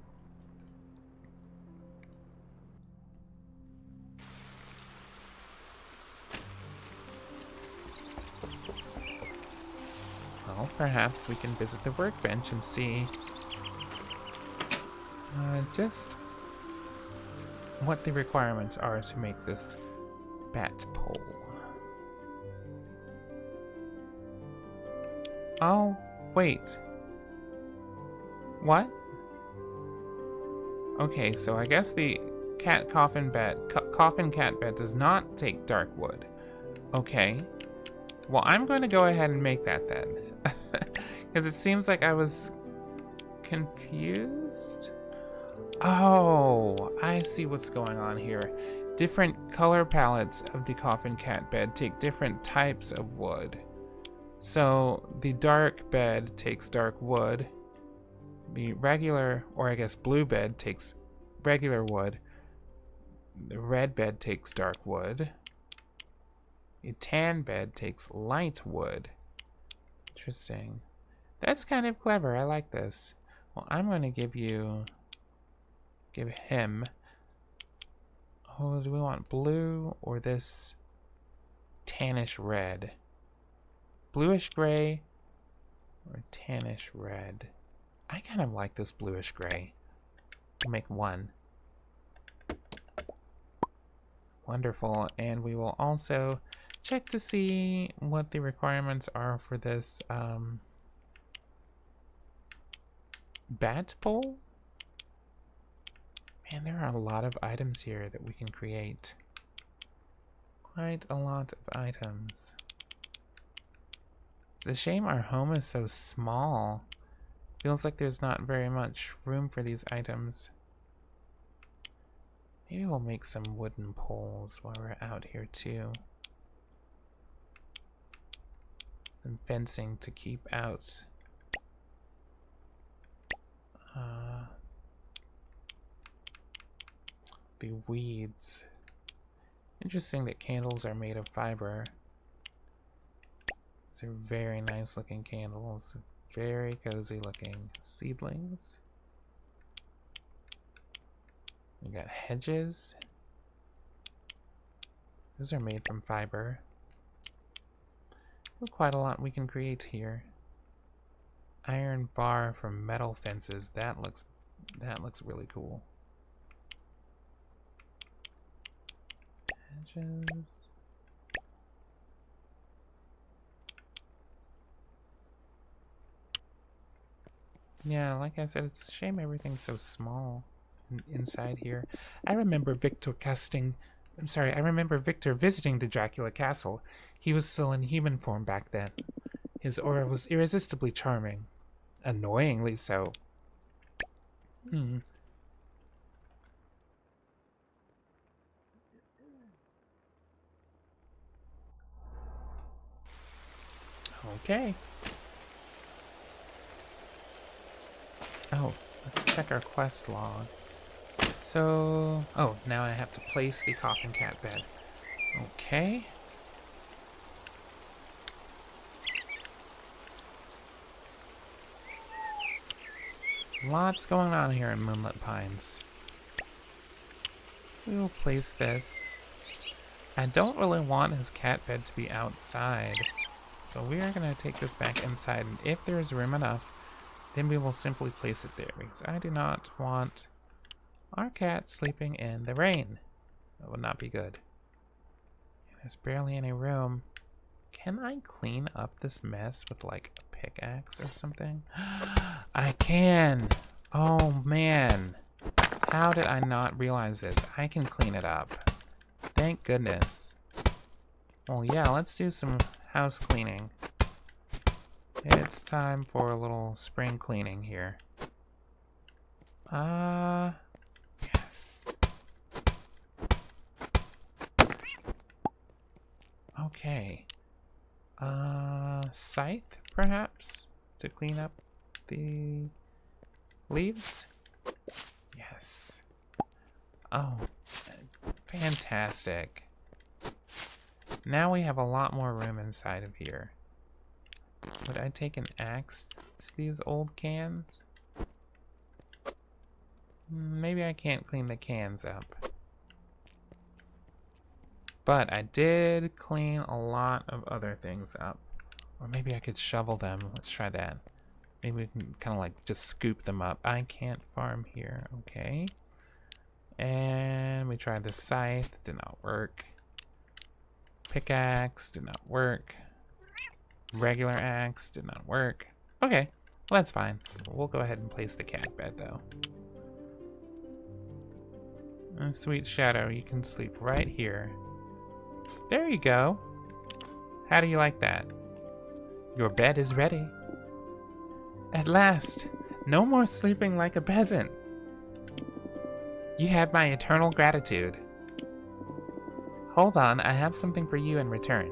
Well, perhaps we can visit the workbench and see just what the requirements are to make this bat pole. Oh, wait. What? Okay, so I guess the coffin cat bed does not take dark wood. Okay. Well, I'm going to go ahead and make that then. Because it seems like I was confused. Oh, I see what's going on here. Different color palettes of the coffin cat bed take different types of wood. So the dark bed takes dark wood. The regular, or I guess blue bed, takes regular wood. The red bed takes dark wood. A tan bed takes light wood. Interesting. That's kind of clever. I like this. Well, I'm going to give him. Oh, do we want blue or this tannish red? Bluish gray or tannish red? I kind of like this bluish gray. We'll make one. Wonderful. And we will also check to see what the requirements are for this bat pole. Man, there are a lot of items here that we can create. Quite a lot of items. It's a shame our home is so small. Feels like there's not very much room for these items. Maybe we'll make some wooden poles while we're out here too. Some fencing to keep out the weeds. Interesting that candles are made of fiber. These are very nice looking candles. Very cozy looking seedlings. We got hedges. Those are made from fiber. Quite a lot we can create here. Iron bar from metal fences. That looks really cool. Hedges. Yeah, like I said, it's a shame everything's so small inside here. I remember Victor visiting the Dracula castle. He was still in human form back then. His aura was irresistibly charming. Annoyingly so. Okay. Oh, let's check our quest log. So, oh, now I have to place the coffin cat bed. Okay. Lots going on here in Moonlight Pines. We will place this. I don't really want his cat bed to be outside, so we are going to take this back inside, and if there's room enough, then we will simply place it there, because I do not want Our cat sleeping in the rain. That would not be good. There's barely any room. Can I clean up this mess with like a pickaxe or something? I can! Oh man. How did I not realize this? I can clean it up. Thank goodness. Well, yeah, let's do some house cleaning. It's time for a little spring cleaning here. Yes. Okay. Scythe, perhaps, to clean up the leaves? Yes. Oh, fantastic. Now we have a lot more room inside of here. Would I take an axe to these old cans? Maybe I can't clean the cans up. But I did clean a lot of other things up. Or maybe I could shovel them. Let's try that. Maybe we can kind of like just scoop them up. I can't farm here. Okay. And we tried the scythe. Did not work. Pickaxe. Did not work. Regular axe. Did not work. Okay. Well, that's fine. We'll go ahead and place the cat bed though. Oh, sweet Shadow, you can sleep right here. There you go. How do you like that? Your bed is ready. At last, no more sleeping like a peasant. You have my eternal gratitude. Hold on, I have something for you in return.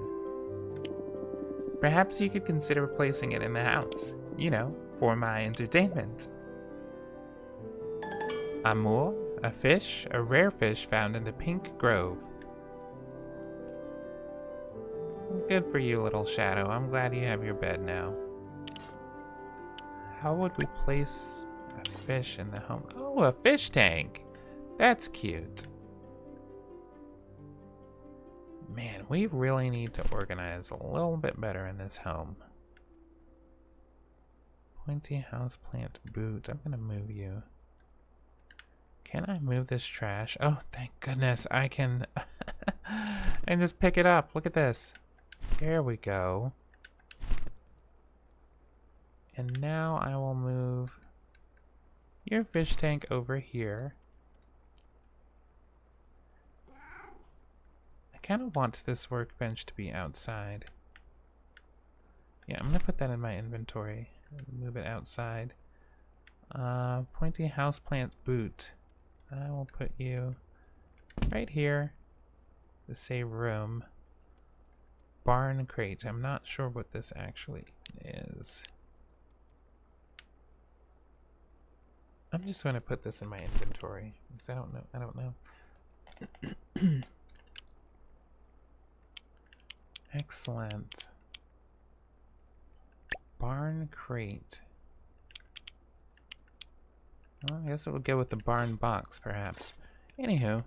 Perhaps you could consider placing it in the house, you know, for my entertainment. Amour, a fish, a rare fish found in the Pink Grove. Good for you, little Shadow. I'm glad you have your bed now. How would we place a fish in the home? Oh, a fish tank! That's cute. Man, we really need to organize a little bit better in this home. Pointy houseplant boot. I'm gonna move you. Can I move this trash? Oh, thank goodness. I can and just pick it up. Look at this. There we go. And now I will move your fish tank over here. I kind of want this workbench to be outside. Yeah, I'm gonna put that in my inventory and move it outside. Pointy houseplant boot. I will put you right here to save room. Barn crate. I'm not sure what this actually is. I'm just going to put this in my inventory because I don't know. Excellent. Barn crate. Well, I guess it will go with the barn box, perhaps. Anywho.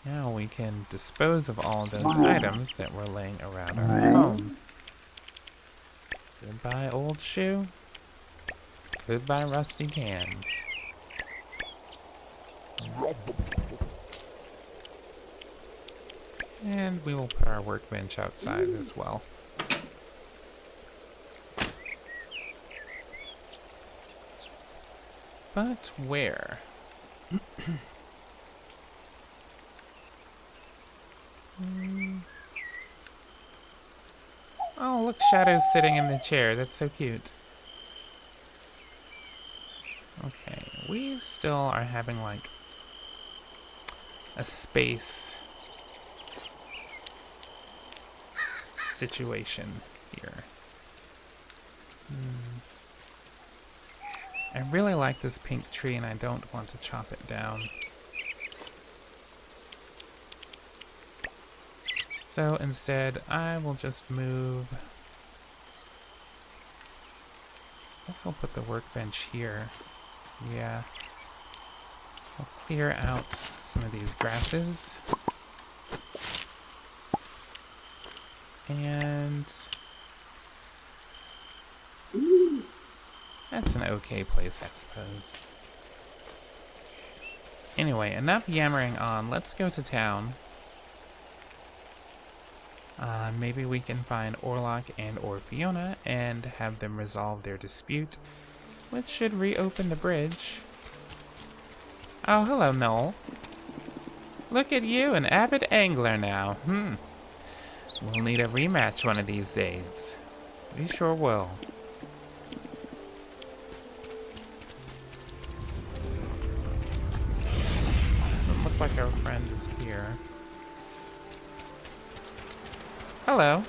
Now we can dispose of all of those items that were laying around our home. Goodbye, old shoe. Goodbye, rusty cans. And we will put our workbench outside as well. But where? Oh, look, Shadow's sitting in the chair. That's so cute. Okay, we still are having like a space situation here. I really like this pink tree and I don't want to chop it down. So instead, I will just move. I guess I'll put the workbench here. Yeah. I'll clear out some of these grasses. And That's an okay place, I suppose. Anyway, enough yammering on. Let's go to town. Maybe we can find Orlock and or Fiona and have them resolve their dispute, which should reopen the bridge. Oh, hello, Noel. Look at you, an avid angler now. We'll need a rematch one of these days. We sure will. Doesn't look like our friend is here. Hello.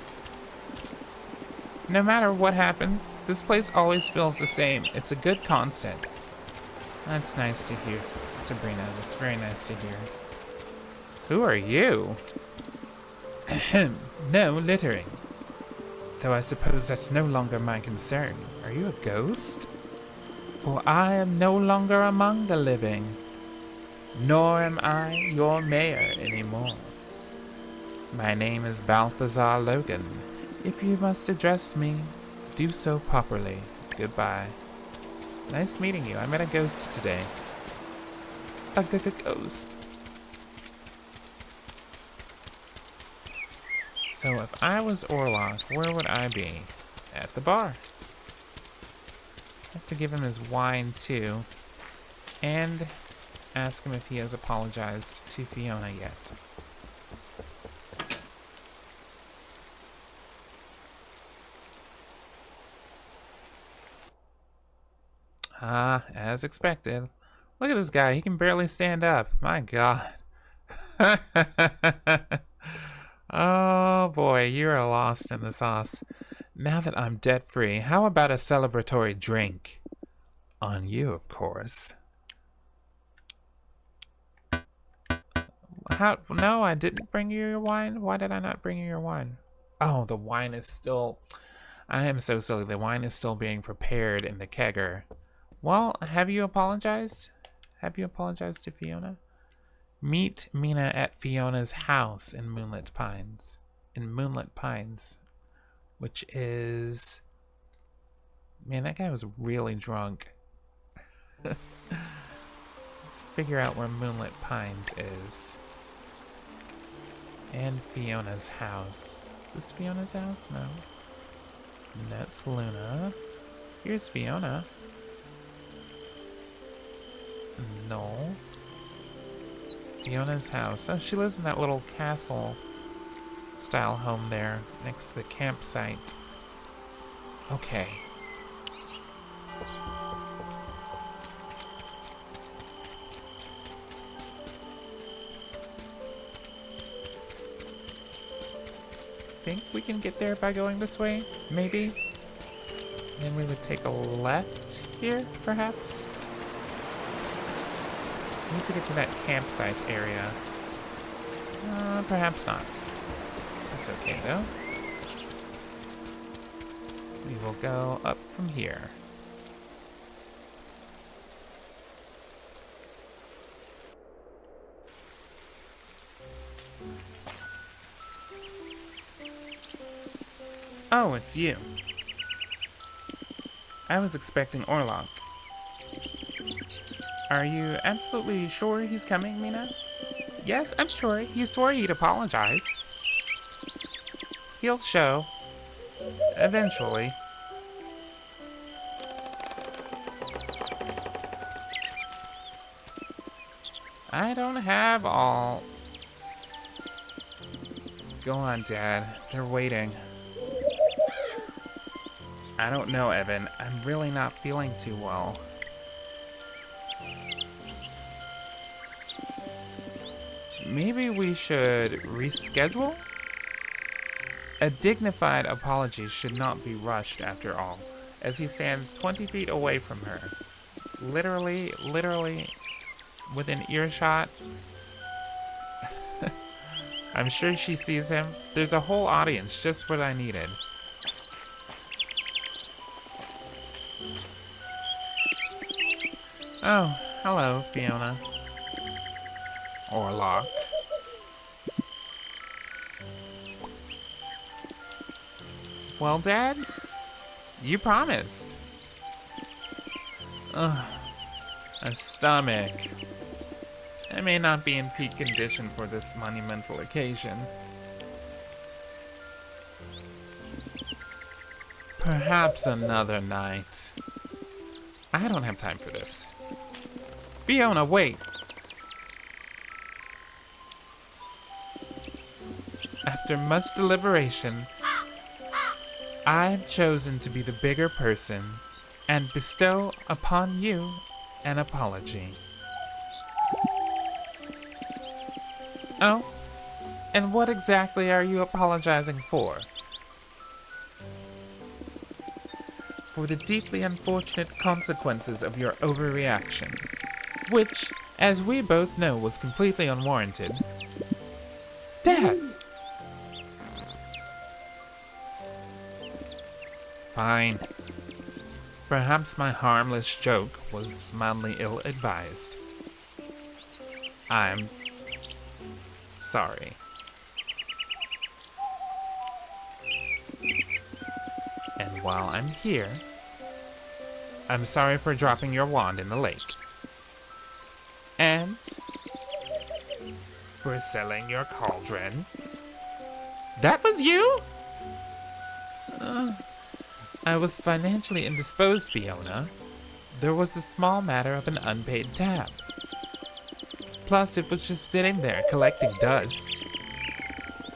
No matter what happens, this place always feels the same. It's a good constant. That's nice to hear, Sabrina. That's very nice to hear. Who are you? No littering. Though I suppose that's no longer my concern. Are you a ghost? For I am no longer among the living. Nor am I your mayor anymore. My name is Balthazar Logan. If you must address me, do so properly. Goodbye. Nice meeting you. I met a ghost today. A ghost. So if I was Orlock, where would I be? At the bar. I have to give him his wine too. And ask him if he has apologized to Fiona yet. Ah, as expected. Look at this guy. He can barely stand up. My God. Oh boy, you're lost in the sauce. Now that I'm debt-free, how about a celebratory drink? On you, of course. No, I didn't bring you your wine? Why did I not bring you your wine? Oh, the wine is still... I am so silly. The wine is still being prepared in the kegger. Well, have you apologized? Have you apologized to Fiona? Meet Mina at Fiona's house in Moonlight Pines. Which is... Man, that guy was really drunk. Let's figure out where Moonlight Pines is. And Fiona's house. Is this Fiona's house? No. That's Luna. Here's Fiona. No. Fiona's house. Oh, she lives in that little castle style home there next to the campsite. Okay. Think we can get there by going this way? Maybe? Then we would take a left here, perhaps? We need to get to that campsite area. Perhaps not. That's okay, though. We will go up from here. Oh, it's you. I was expecting Orlock. Are you absolutely sure he's coming, Mina? Yes, I'm sure. He swore he'd apologize. He'll show. Eventually. I don't have all. Go on, Dad. They're waiting. I don't know, Evan. I'm really not feeling too well. Maybe we should reschedule? A dignified apology should not be rushed after all, as he stands 20 feet away from her. Literally within earshot. I'm sure she sees him. There's a whole audience, just what I needed. Oh, hello, Fiona. Orlock. Well, Dad, you promised. Ugh, a stomach. I may not be in peak condition for this monumental occasion. Perhaps another night. I don't have time for this. Fiona, wait! After much deliberation, I've chosen to be the bigger person and bestow upon you an apology. Oh, and what exactly are you apologizing for? For the deeply unfortunate consequences of your overreaction, which, as we both know, was completely unwarranted. Dad! Fine. Perhaps my harmless joke was mildly ill-advised. I'm sorry. And while I'm here, I'm sorry for dropping your wand in the lake. And for selling your cauldron. That was you? I was financially indisposed, Fiona. There was the small matter of an unpaid tab. Plus, it was just sitting there collecting dust.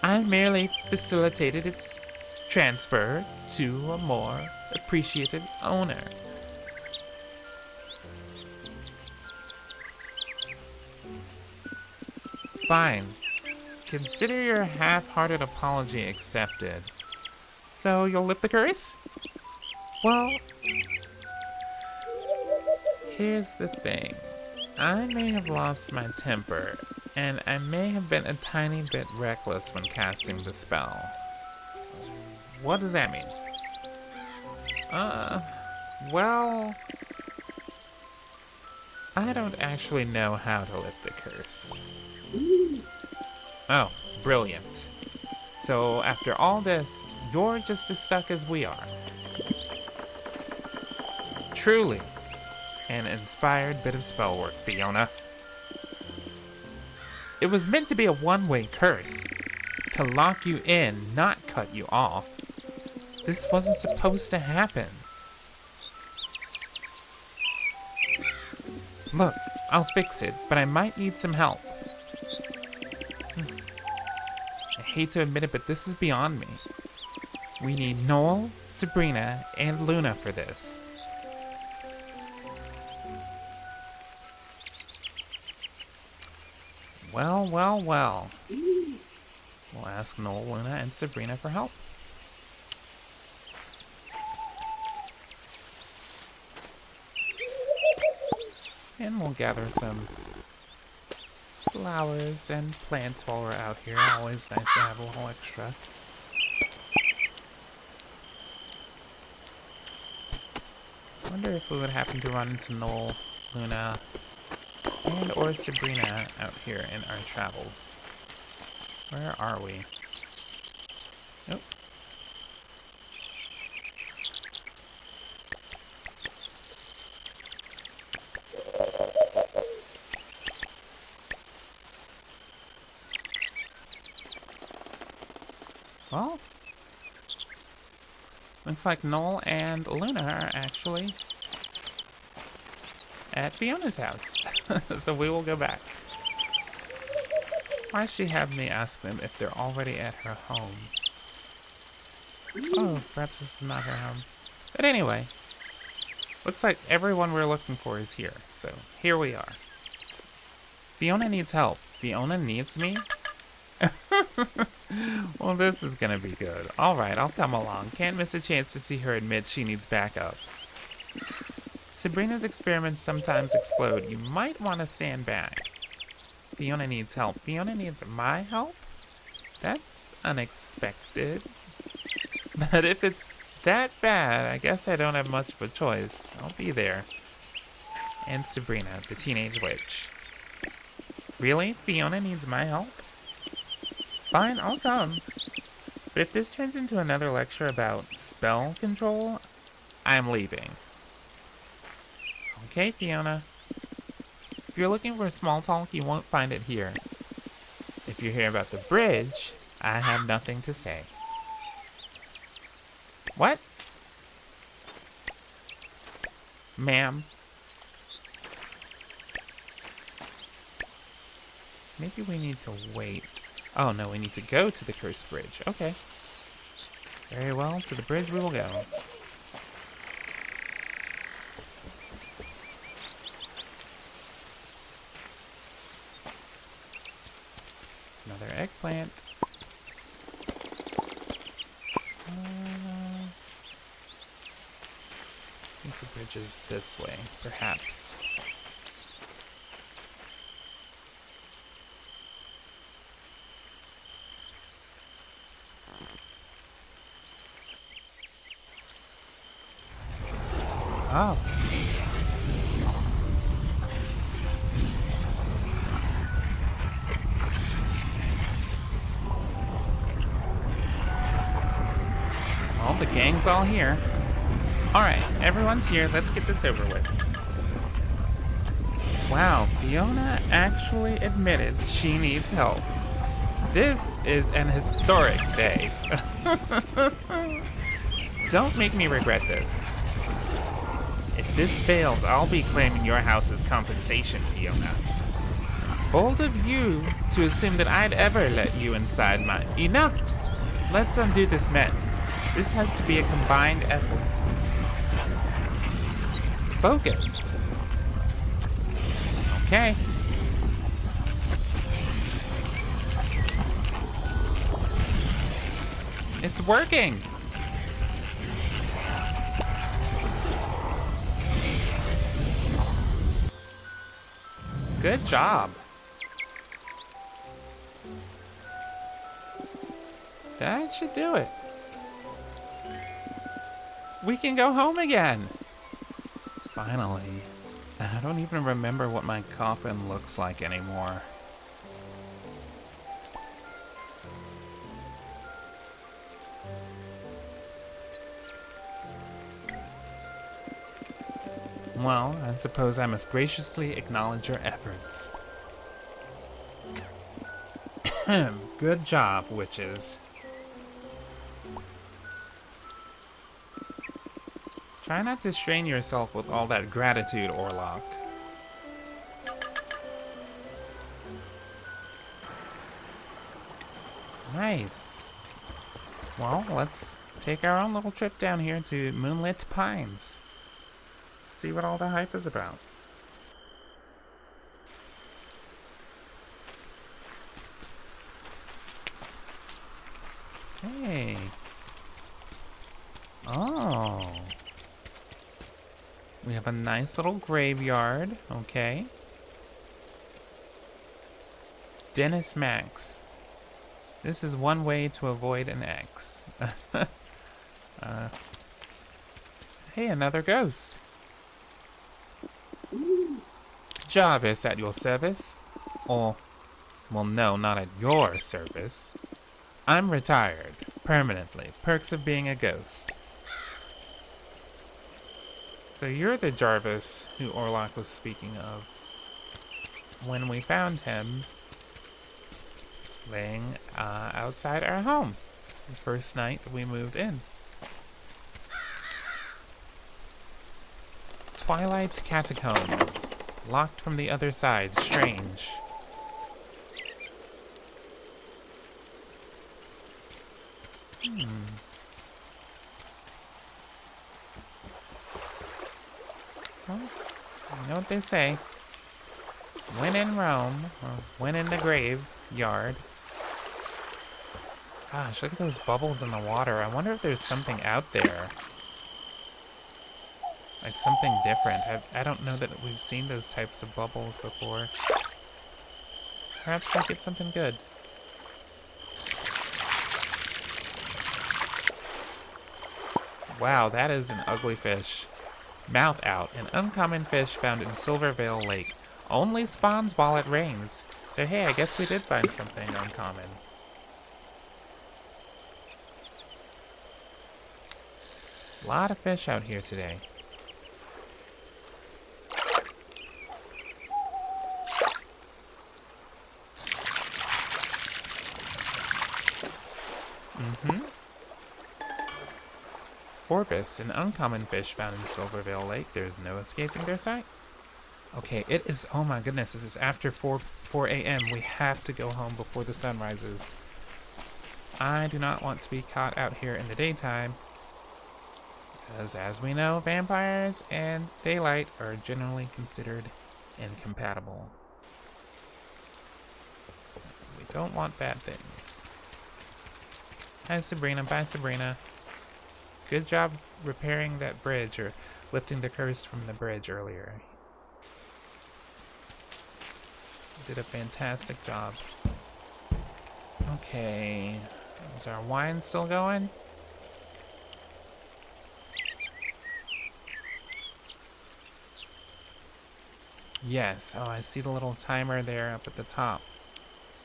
I merely facilitated its transfer to a more appreciative owner. Fine. Consider your half-hearted apology accepted. So, you'll lift the curse? Well, here's the thing. I may have lost my temper, and I may have been a tiny bit reckless when casting the spell. What does that mean? Well, I don't actually know how to lift the curse. Oh, brilliant. So after all this, you're just as stuck as we are. Truly, an inspired bit of spell work, Fiona. It was meant to be a one-way curse, to lock you in, not cut you off. This wasn't supposed to happen. Look, I'll fix it, but I might need some help. I hate to admit it, but this is beyond me. We need Noel, Sabrina, and Luna for this. Well, well, well. We'll ask Noel, Luna, and Sabrina for help. And we'll gather some flowers and plants while we're out here. Always nice to have a little extra. I wonder if we would happen to run into Noel, Luna, and or Sabrina out here in our travels. Where are we? Nope. Well, looks like Noel and Luna are actually at Fiona's house. So we will go back. Why should she have me ask them if they're already at her home? Oh, perhaps this is not her home. But anyway, looks like everyone we're looking for is here. So here we are. Fiona needs help. Fiona needs me? Well, this is gonna be good. Alright, I'll come along. Can't miss a chance to see her admit she needs backup. Sabrina's experiments sometimes explode. You might want to stand back. Fiona needs help. Fiona needs my help? That's unexpected. But if it's that bad, I guess I don't have much of a choice. I'll be there. And Sabrina, the teenage witch. Really? Fiona needs my help? Fine, I'll come. But if this turns into another lecture about spell control, I'm leaving. Okay, Fiona. If you're looking for small talk, you won't find it here. If you hear about the bridge, I have nothing to say. What? Ma'am. Maybe we need to wait. Oh no, we need to go to the cursed bridge. Okay. Very well, to the bridge we will go. Another eggplant. I think the bridge is this way, perhaps. Oh. Well, the gang's all here. Alright, everyone's here. Let's get this over with. Wow, Fiona actually admitted she needs help. This is an historic day. Don't make me regret this. If this fails, I'll be claiming your house as compensation, Fiona. Bold of you to assume that I'd ever let you inside my... Enough! Let's undo this mess. This has to be a combined effort. Focus. Okay. It's working! Good job. That should do it. We can go home again. Finally. I don't even remember what my coffin looks like anymore. Well, I suppose I must graciously acknowledge your efforts. Good job, witches. Try not to strain yourself with all that gratitude, Orlock. Nice. Well, let's take our own little trip down here to Moonlight Pines. See what all the hype is about. Hey. Oh. We have a nice little graveyard. Okay. Dennis Max. This is one way to avoid an X. Hey, another ghost. Jarvis at your service. Or, well, no, not at your service. I'm retired, permanently. Perks of being a ghost. So you're the Jarvis who Orlock was speaking of. When we found him laying outside our home, the first night we moved in. Twilight Catacombs. Locked from the other side. Strange. Well, you know what they say. When in Rome, or when in the graveyard. Gosh, look at those bubbles in the water. I wonder if there's something out there. Like something different. I don't know that we've seen those types of bubbles before. Perhaps we'll get something good. Wow, that is an ugly fish. Mouth out, an uncommon fish found in Silvervale Lake. Only spawns while it rains. So hey, I guess we did find something uncommon. A lot of fish out here today. Orbis, an uncommon fish found in Silvervale Lake. There's no escaping their sight. Okay, it is, oh my goodness, it is after 4 a.m. We have to go home before the sun rises. I do not want to be caught out here in the daytime, because as we know, vampires and daylight are generally considered incompatible. We don't want bad things. Hi Sabrina, bye Sabrina. Good job repairing that bridge, or lifting the curse from the bridge earlier. Did a fantastic job. Okay, is our wine still going? Yes, oh I see the little timer there up at the top.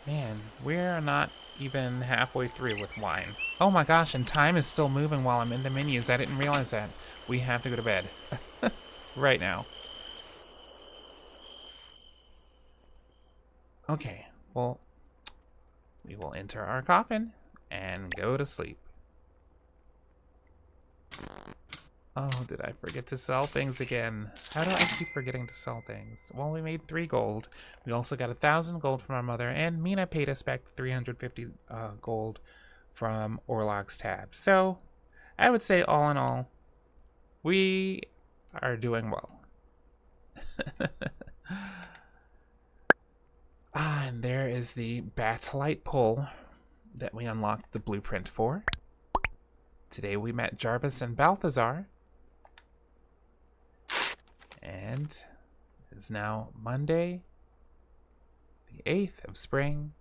Man, we're not even halfway through with wine. Oh my gosh, and time is still moving while I'm in the menus. I didn't realize that. We have to go to bed. Right now. Okay, well, we will enter our coffin and go to sleep. Oh, did I forget to sell things again? How do I keep forgetting to sell things? Well, we made 3 gold. We also got 1,000 gold from our mother, and Mina paid us back 350 gold from Orlock's tab. So, I would say all in all, we are doing well. And there is the Batlight pole that we unlocked the blueprint for. Today we met Jarvis and Balthazar. And it is now Monday, the 8th of spring,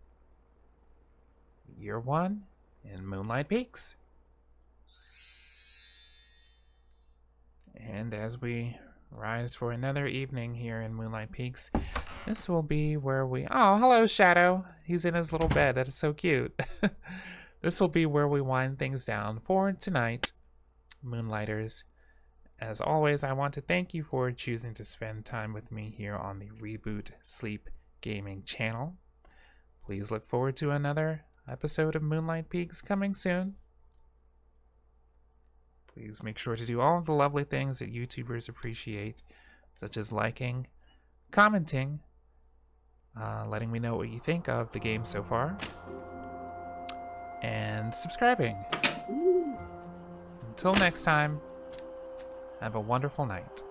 year 1 in Moonlight Peaks. And as we rise for another evening here in Moonlight Peaks, this will be where we... Oh, hello, Shadow. He's in his little bed. That is so cute. This will be where we wind things down for tonight, Moonlighters. As always, I want to thank you for choosing to spend time with me here on the Reboot Sleep Gaming channel. Please look forward to another episode of Moonlight Peaks coming soon. Please make sure to do all of the lovely things that YouTubers appreciate, such as liking, commenting, letting me know what you think of the game so far, and subscribing. Until next time, have a wonderful night.